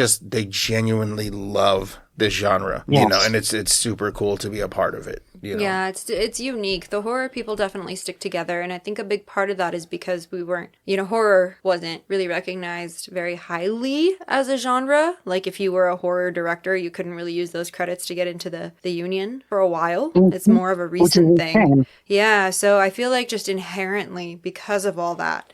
genuinely love this genre, you know, and it's super cool to be a part of it. You know? Yeah, it's unique. The horror people definitely stick together, and I think a big part of that is because we weren't, you know, horror wasn't really recognized very highly as a genre. Like, if you were a horror director, you couldn't really use those credits to get into the union for a while. It's more of a recent thing. Yeah, so I feel like just inherently, because of all that,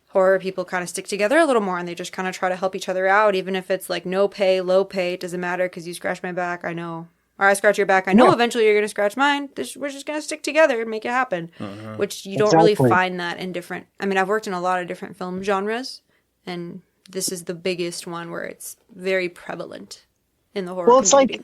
horror people kind of stick together a little more, and they just kind of try to help each other out, even if it's like no pay, low pay, it doesn't matter because you scratch my back, I know. Or I scratch your back, I know eventually you're going to scratch mine. We're just going to stick together and make it happen. Which you don't really find that in different... I mean, I've worked in a lot of different film genres, and this is the biggest one where it's very prevalent in the horror community. Well, it's like,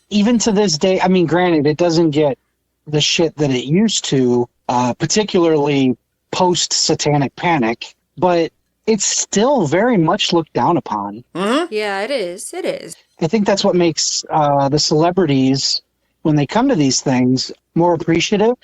even to this day, I mean, granted, it doesn't get the shit that it used to, particularly post-Satanic Panic, but it's still very much looked down upon. Yeah, it is. It is. I think that's what makes the celebrities, when they come to these things, more appreciative.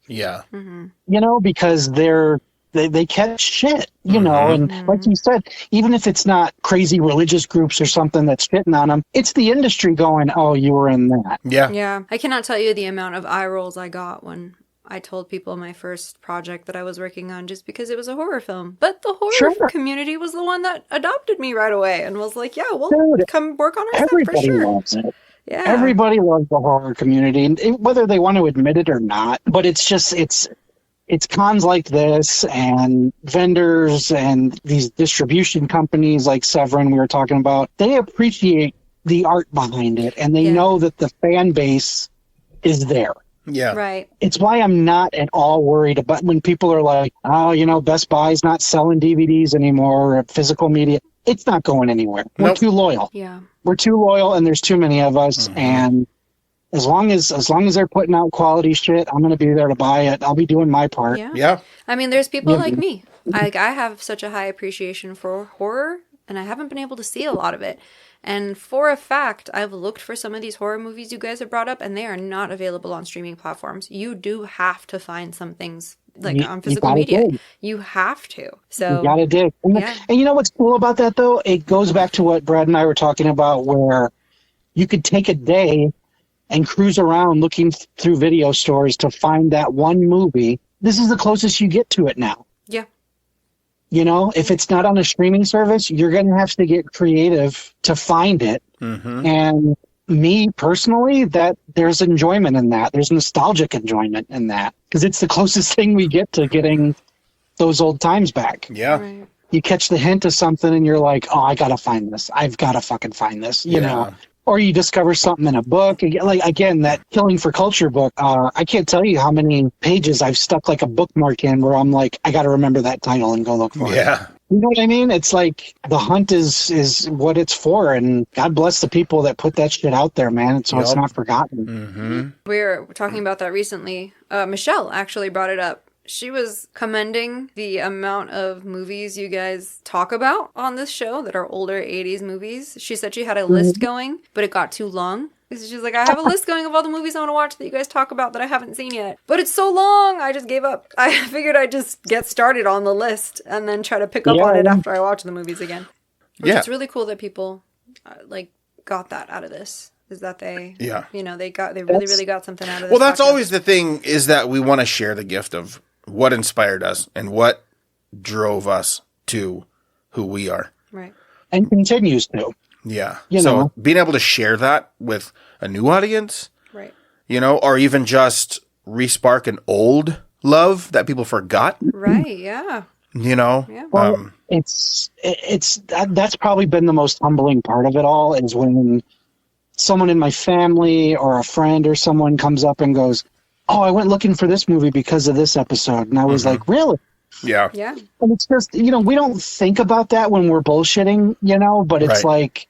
Yeah. You know, because they catch shit, you know, and like you said, even if it's not crazy religious groups or something that's shitting on them, it's the industry going, oh, you were in that. Yeah. Yeah. I cannot tell you the amount of eye rolls I got when I told people my first project that I was working on just because it was a horror film. But the horror community was the one that adopted me right away and was like, yeah, we'll come work on our stuff for Everybody sure. loves it. Yeah. Everybody loves the horror community, and whether they want to admit it or not. But it's just, it's cons like this and vendors and these distribution companies like Severin we were talking about, they appreciate the art behind it, and they know that the fan base is there. Yeah. Right. It's why I'm not at all worried about when people are like, oh, you know, Best Buy's not selling DVDs anymore or physical media. it's not going anywhere. We're too loyal. Yeah. We're too loyal, and there's too many of us. And as long as they're putting out quality shit, I'm going to be there to buy it. I'll be doing my part. Yeah. I mean, there's people like me. I have such a high appreciation for horror, and I haven't been able to see a lot of it. And for a fact, I've looked for some of these horror movies you guys have brought up, and they are not available on streaming platforms. You do have to find some things like on physical media. Dig. You have to. So you gotta dig. And you know what's cool about that, though? It goes back to what Brad and I were talking about, where you could take a day and cruise around looking through video stores to find that one movie. This is the closest you get to it now. Yeah. You know, if it's not on a streaming service, you're going to have to get creative to find it. And me personally, that there's enjoyment in that. There's nostalgic enjoyment in that because it's the closest thing we get to getting those old times back. Yeah. Right. You catch the hint of something and you're like, oh, I got to find this. I've got to fucking find this, you know. Or you discover something in a book. Like, again, that Killing for Culture book, I can't tell you how many pages I've stuck like a bookmark in where I'm like, I got to remember that title and go look for it. Yeah. You know what I mean? It's like the hunt is what it's for. And God bless the people that put that shit out there, man. So it's not forgotten. We were talking about that recently. Michelle actually brought it up. She was commending the amount of movies you guys talk about on this show that are older 80s movies. She said she had a list going, but it got too long. She's like, I have a list going of all the movies I want to watch that you guys talk about that I haven't seen yet. But it's so long, I just gave up. I figured I'd just get started on the list and then try to pick up on it after I watch the movies again. Which it's really cool that people got that out of this. Is that they, you know, they really got something out of this. Well, that's always the thing, is that we want to share the gift of what inspired us and what drove us to who we are. Right. And continues to. Yeah. You know. Being able to share that with a new audience, right? You know, or even just respark an old love that people forgot. Right. Yeah. You know. Yeah. Well, that's probably been the most humbling part of it all, is when someone in my family or a friend or someone comes up and goes, oh, I went looking for this movie because of this episode. And I was like, really? Yeah. Yeah. And it's just, you know, we don't think about that when we're bullshitting, you know, but it's like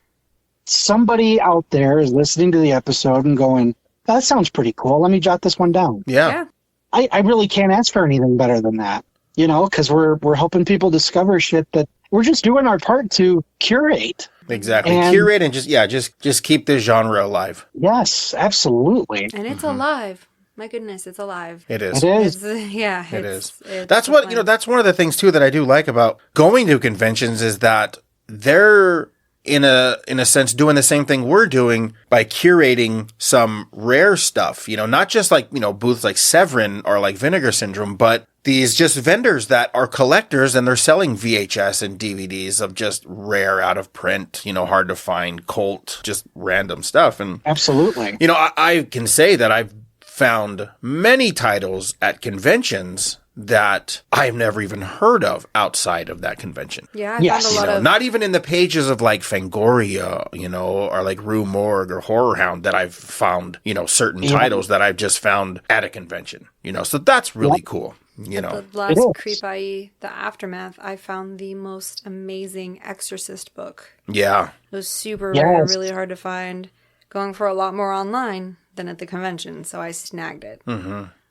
somebody out there is listening to the episode and going, that sounds pretty cool. Let me jot this one down. Yeah. I really can't ask for anything better than that, you know, because we're helping people discover shit that we're just doing our part to curate. Exactly. Curate and just keep this genre alive. Yes, absolutely. And it's alive. My goodness, it's alive. It is. It is. It is. That's what, you know, that's one of the things too that I do like about going to conventions, is that they're in a sense doing the same thing we're doing by curating some rare stuff, you know, not just like, you know, booths like Severin or like Vinegar Syndrome, but these just vendors that are collectors and they're selling VHS and DVDs of just rare, out of print, you know, hard to find, cult, just random stuff. And absolutely, you know, I can say that I've found many titles at conventions that I've never even heard of outside of that convention. Yeah, I found a lot of... Not even in the pages of like Fangoria, you know, or like Rue Morgue or Horror Hound that I've found, you know, certain titles that I've just found at a convention, you know, so that's really cool. You know, the last Creep I.E, the Aftermath, I found the most amazing Exorcist book. Yeah. It was super rare, really hard to find. Going for a lot more online than at the convention, so I snagged it.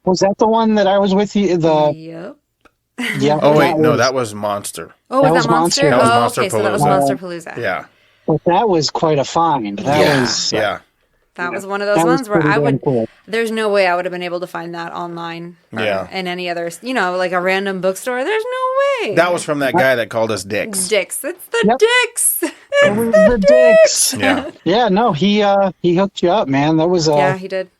Was that the one that I was with you? Yep. Yeah. Oh wait, no, that was Monster. Oh, was that Monster? That was oh, Monster okay, so that was Monster Palooza. Yeah. But that was quite a find. That was That was one of those ones where I would. There's no way I would have been able to find that online. In any other, you know, like a random bookstore. There's no way. That was from that guy that called us dicks. Dicks. It's the dicks. It was the dicks. Yeah. Yeah. No, he hooked you up, man. That was yeah, he did.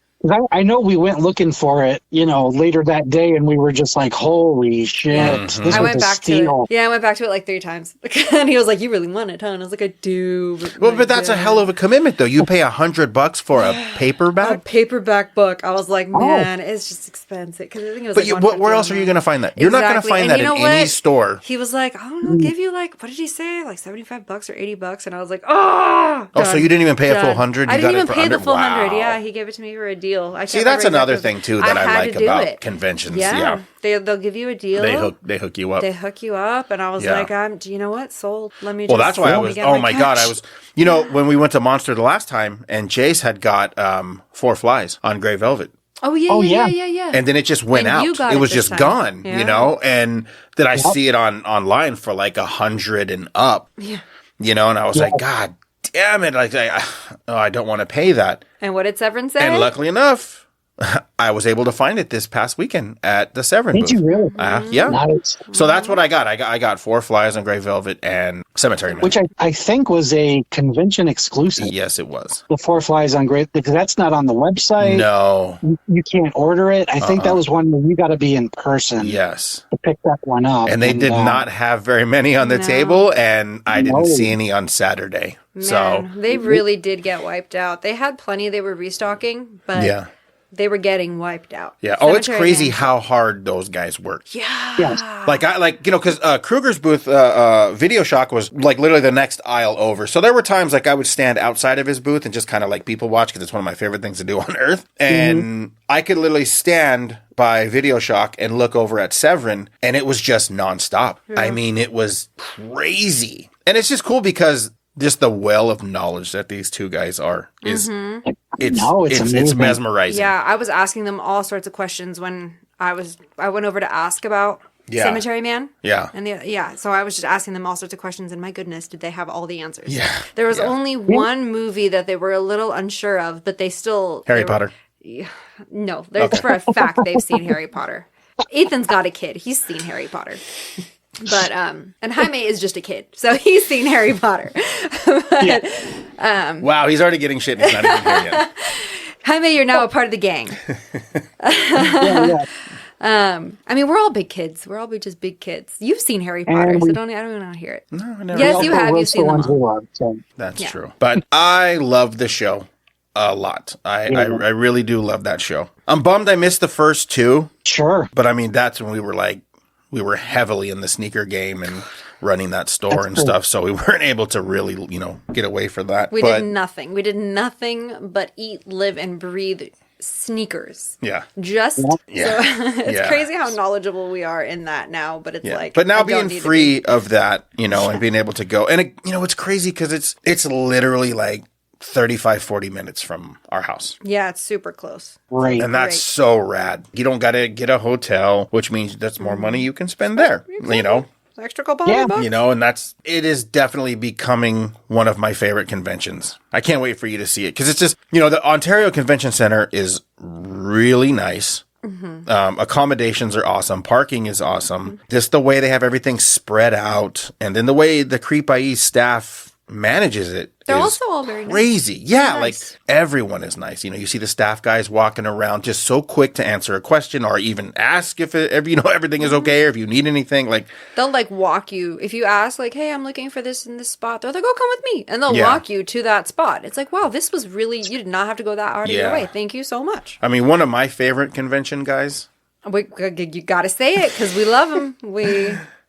I know we went looking for it, you know, later that day, and we were just like, "Holy shit!" This I was went a back steal. to it. Yeah, I went back to it like 3 times, and he was like, "You really want it, huh?" And I was like, "I do." But that's a hell of a commitment, though. You pay $100 for a paperback. A paperback book. I was like, man, it's just expensive. Because I think it was. But where else are you going to find that? You're not going to find that in any store. He was like, I don't know, give you like, what did he say? Like $75 or $80, and I was like, oh. So you didn't even pay a full $100? I didn't even pay the full $100. Yeah, he gave it to me for a deal. deal. I can't See, that's remember another exactly. thing too that I had like to do about it. conventions. Yeah, they'll give you a deal. They hook you up. They hook you up, and I was Yeah. like, do you know what? Sold. Let me. Well, just, that's why I let me was. get Oh my god, cash. I was. You know, when we went to Monster the last time, and Jace had got 4 flies on Gray Velvet. Oh yeah. And then it just went And you out. got It it was this just time. gone, Yeah. you know? And then I see it online for like 100 and up. Yeah. You know, and I was like, God damn it. Like, I don't want to pay that. And what did Severin say? And luckily enough, I was able to find it this past weekend at the Severin booth. Did you really? Yeah. Nice. So that's what I got. I got 4 flies on Gray Velvet and Cemetery Man. Which I think was a convention exclusive. Yes, it was. The 4 flies on Great, because that's not on the website. No. You can't order it. I think that was one where you got to be in person Yes. to pick that one up. And they did not have very many on the No. table, and I didn't No. see any on Saturday. So, Man, they really did get wiped out. They had plenty they were restocking, but yeah. they were getting wiped out. Yeah. Oh, it's Cemetery crazy Man. how hard those guys work. Yeah. Yes. Because Kruger's booth, Video Shock was like literally the next aisle over. So there were times like I would stand outside of his booth and just kind of like people watch because it's one of my favorite things to do on earth. And I could literally stand by Video Shock and look over at Severin, and it was just nonstop. Yeah. I mean, it was crazy. And it's just cool because just the well of knowledge that these two guys are is it's amazing. mesmerizing. Yeah, I was asking them all sorts of questions when I went over to ask about Yeah. Cemetery Man. Yeah. And so I was just asking them all sorts of questions, and my goodness, did they have all the answers? Yeah. There was Yeah. only one movie that they were a little unsure of, but they still Harry Potter. No, there's for a fact they've seen Harry Potter. Ethan's got a kid; he's seen Harry Potter. But and Jaime is just a kid, so he's seen Harry Potter. But, Wow, he's already getting shit and he's not even here yet. Jaime, you're now a part of the gang. I mean, we're all big kids. We're all just big kids. You've seen Harry Potter, so I don't even want to hear it. No, I never. Yes, you have. You've seen them all. That's Yeah. true. But I love the show a lot. I really do love that show. I'm bummed I missed the first 2. Sure. But I mean, that's when we were heavily in the sneaker game and running that store and stuff. So we weren't able to really, get away from that. We did nothing. We did nothing but eat, live, and breathe sneakers. Yeah. Just Yeah. it's Yeah. crazy how knowledgeable we are in that now. But it's like, but now I don't being need to free of that, and being able to go, and it's crazy because it's literally like 35, 40 minutes from our house. Yeah, it's super close. Right. And that's so rad. You don't got to get a hotel, which means that's more money you can spend there, Extra couple Yeah. $100 bucks. and it is definitely becoming one of my favorite conventions. I can't wait for you to see it because it's just, the Ontario Convention Center is really nice. Accommodations are awesome. Parking is awesome. Just the way they have everything spread out. And then the way the Creep I.E staff manages it. They're is also all very nice. crazy. Yeah, Nice. like everyone is nice. You see the staff guys walking around just so quick to answer a question or even ask if everything is okay or if you need anything. Like They'll walk you if you ask hey, I'm looking for this in this spot. They're like, oh, come with me, and they'll Yeah. walk you to that spot. It's like, wow, this was really, you did not have to go that hard of your Yeah. way. Thank you so much. I mean, one of my favorite convention guys You got to say it because we love him.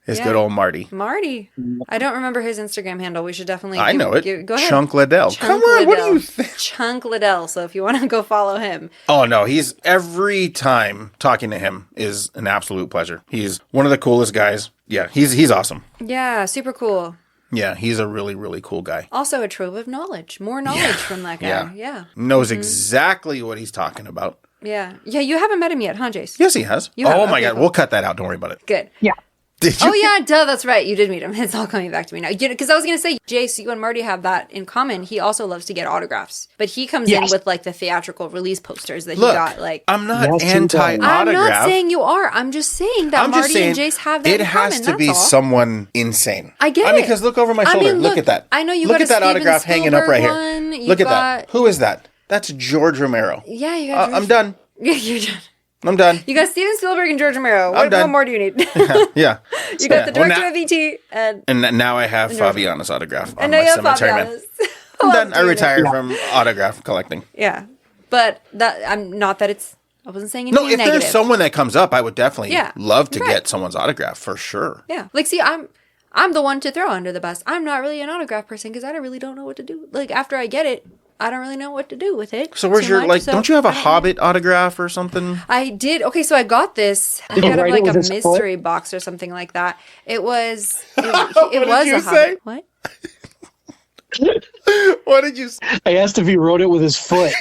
is good old Marty. Marty. I don't remember his Instagram handle. We should definitely. I know it. Go ahead. Chunk Liddell. Chunk Come on, what do Liddell. you think? Chunk Liddell. So if you want to go follow him, Oh no, he's every time talking to him is an absolute pleasure. He's one of the coolest guys. Yeah, he's awesome. yeah, super cool. Yeah, he's a really, really cool guy. Also a trove of knowledge. More knowledge from that guy. Yeah. Knows exactly what he's talking about. Yeah. You haven't met him yet, huh, Jace? Yes, he has. You have? Oh my Okay, God, cool. we'll cut that out. Don't worry about it. Good. Yeah. Did you? Oh yeah, duh, that's right. You did meet him. It's all coming back to me now. Because I was gonna say, Jace, you and Marty have that in common. He also loves to get autographs, but he comes in Yes. with the theatrical release posters that Look, he got. I'm not Yes, he anti does. I'm autograph. not saying you are. I'm just saying that I'm just Marty saying and Jace have that it in common. has to be that's all. someone insane. I get mean, it. because look over my I shoulder. mean, look look, at that. I know you look got at a that Steven autograph hanging up right Spielberg here. one, you Look at that. got- Who is that? That's George Romero. Yeah, you got. I'm done. Yeah, you're done. I'm done. You got Steven Spielberg and George Romero. I'm What done. more do you need? Yeah. You got the Well, director now- of ET and now I have Fabiana's autograph on and now my you have cemetery man. Fabiana's. I'm done. I doing it. retired from autograph collecting. Yeah, but that I'm not that it's. I wasn't saying No, anything if negative. there's someone that comes up, I would definitely Yeah, love to right. get someone's autograph for sure. Yeah, see, I'm the one to throw under the bus. I'm not really an autograph person because I really don't know what to do. After I get it, I don't really know what to do with it. So where's your, don't you have a Hobbit autograph or something? I did. Okay, so I got this Did you out of write it like with a his mystery box or something like that. It was, it What was did you a say? Hobbit. What? What did you say? I asked if he wrote it with his foot.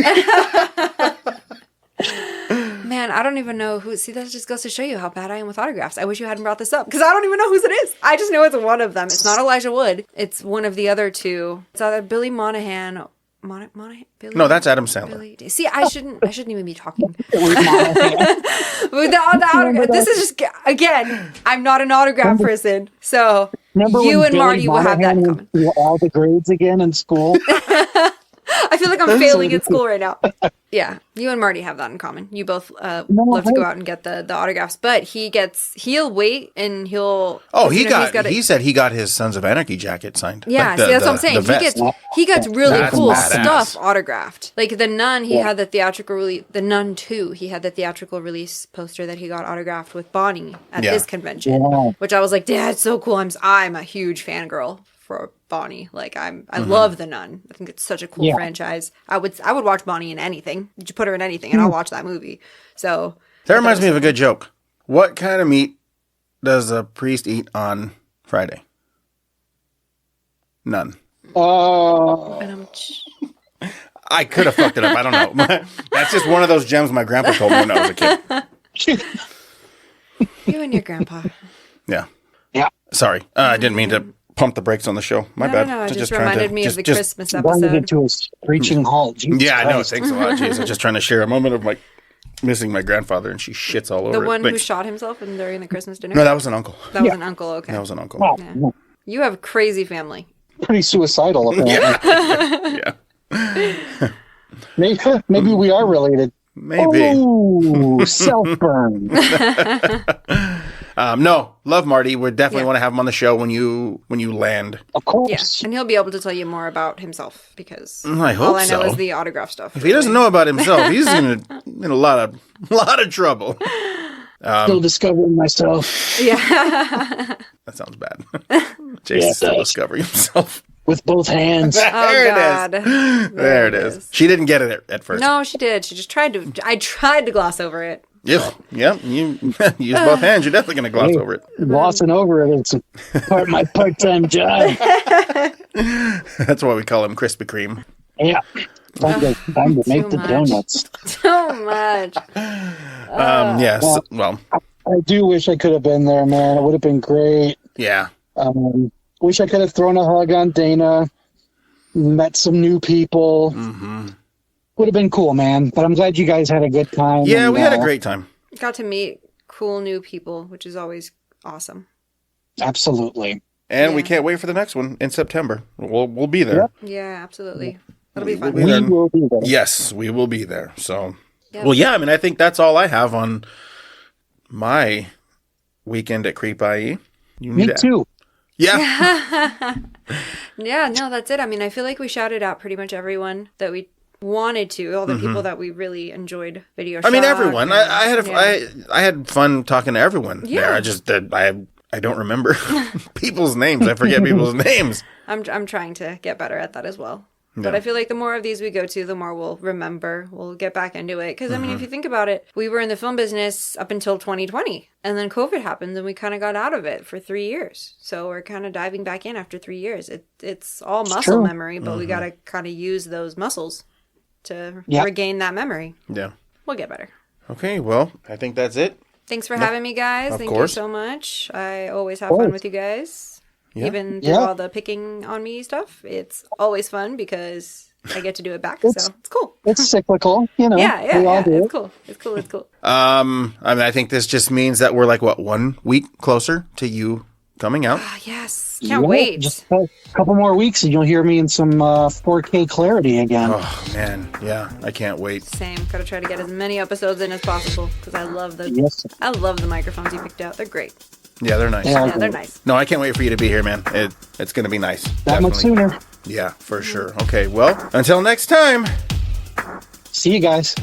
Man, I don't even know who. See, that just goes to show you how bad I am with autographs. I wish you hadn't brought this up because I don't even know whose it is. I just know it's one of them. It's not Elijah Wood. It's one of the other two. It's either Billy Monahan. Billy, No, that's Adam Sandler. Billy, see, I shouldn't even be talking. This is just, again, I'm not an autograph person. So Remember you when and Billy Marty will have that in Monahan common. went through all the grades again in school? I feel like I'm failing at school right now. Yeah, you and Marty have that in common. You both love to go out and get the autographs, but he'll wait and he'll. Oh, he said he got his Sons of Anarchy jacket signed. Yeah, Like see, that's what I'm saying. He gets really That's cool badass. stuff autographed. Like the Nun, he had the theatrical release. The Nun 2, he had the theatrical release poster that he got autographed with Bonnie at this convention, which I was like, Dad, it's so cool. I'm a huge fangirl for Bonnie. Like I love the Nun. I think it's such a cool franchise. I would watch Bonnie in anything. You put her in anything, and I'll watch that movie. So That reminds me of a good joke. What kind of meat does a priest eat on Friday? None. I could have fucked it up. I don't know. That's just one of those gems my grandpa told me when I was a kid. you and your grandpa. Yeah. Yeah. Sorry. I didn't mean to pump the brakes on the show. My bad. No, it just reminded me of the Christmas Bringing it episode. to a screeching halt. Jesus Yeah, I know. Christ. Thanks a lot. Jeez, I'm just trying to share a moment of like missing my grandfather, and she shits all over The it. one who Thanks. shot himself during the Christmas dinner? No, that was an uncle. That was an uncle, okay. That was an uncle. Oh, Yeah. You have a crazy family. pretty suicidal, apparently. Yeah. Maybe we are related. Maybe. Oh, self-burn. No, love Marty. We definitely want to have him on the show when you land. Of Yeah, course. and he'll be able to tell you more about himself because I hope all I know so. is the autograph stuff. If he doesn't know about himself, he's in a lot of trouble. Still discovering myself Yeah. That sounds bad. Jason's still discovering himself. with both hands. Oh, There God. it is. There it is. She didn't get it at first. No, she did. She just tried to. I tried to gloss over it. Yep. You use both hands. You're definitely going to gloss over it. Glossing over it. It's my part-time job. That's why we call him Krispy Kreme. Yeah. Time to make Too the much. donuts. So much. Yes. Well, I do wish I could have been there, man. It would have been great. yeah. Wish I could have thrown a hug on Dana, met some new people. Mm-hmm. Would have been cool, man. But I'm glad you guys had a good time. Yeah, and, we had a great time. Got to meet cool new people, which is always awesome. Absolutely. And we Yeah. can't wait for the next one in September. We'll be there. Yep. Yeah, absolutely. That'll be fun. We'll be We there. will be there. Yes, we will be there. So, Yep. well, yeah. I mean, I think that's all I have on my weekend at Creep I.E. You Me need to- too. Yeah. Yeah, no, that's it. I mean, I feel like we shouted out pretty much everyone that we wanted to, all the people that we really enjoyed video. I mean, Shock everyone. and- I had fun talking to everyone Yeah. there. I just I don't remember people's names. I forget people's names. I'm trying to get better at that as well. But Yeah. I feel like the more of these we go to, the more we'll remember. We'll get back into it. Because, I mean, Mm-hmm. if you think about it, we were in the film business up until 2020. And then COVID happened and we kind of got out of it for 3 years. So we're kind of diving back in after 3 years. It's all muscle true. memory, but we got to kind of use those muscles to Yep. regain that memory. Yeah. We'll get better. Okay. Well, I think that's it. Thanks for having me, guys. Of Thank course. you so much. I always have fun with you guys. Yeah. Even through Yeah. all the picking on me stuff. It's always fun because I get to do it back. So it's cool. It's cyclical, you know. Yeah, we all do it's it. cool. It's cool. It's cool. I mean, I think this just means that we're like 1 week closer to you coming out. Ah, yes. Can't Yeah, wait. Just a couple more weeks and you'll hear me in some 4K clarity again. Oh man, yeah, I can't wait. Same. Gotta try to get as many episodes in as possible because I love the Yes. I love the microphones you picked out. They're great. Yeah, they're nice. Yeah. Yeah, they're nice. No, I can't wait for you to be here, man. It's going to be nice. That much Definitely. sooner. Yeah, for sure. Okay, well, until next time. See you guys.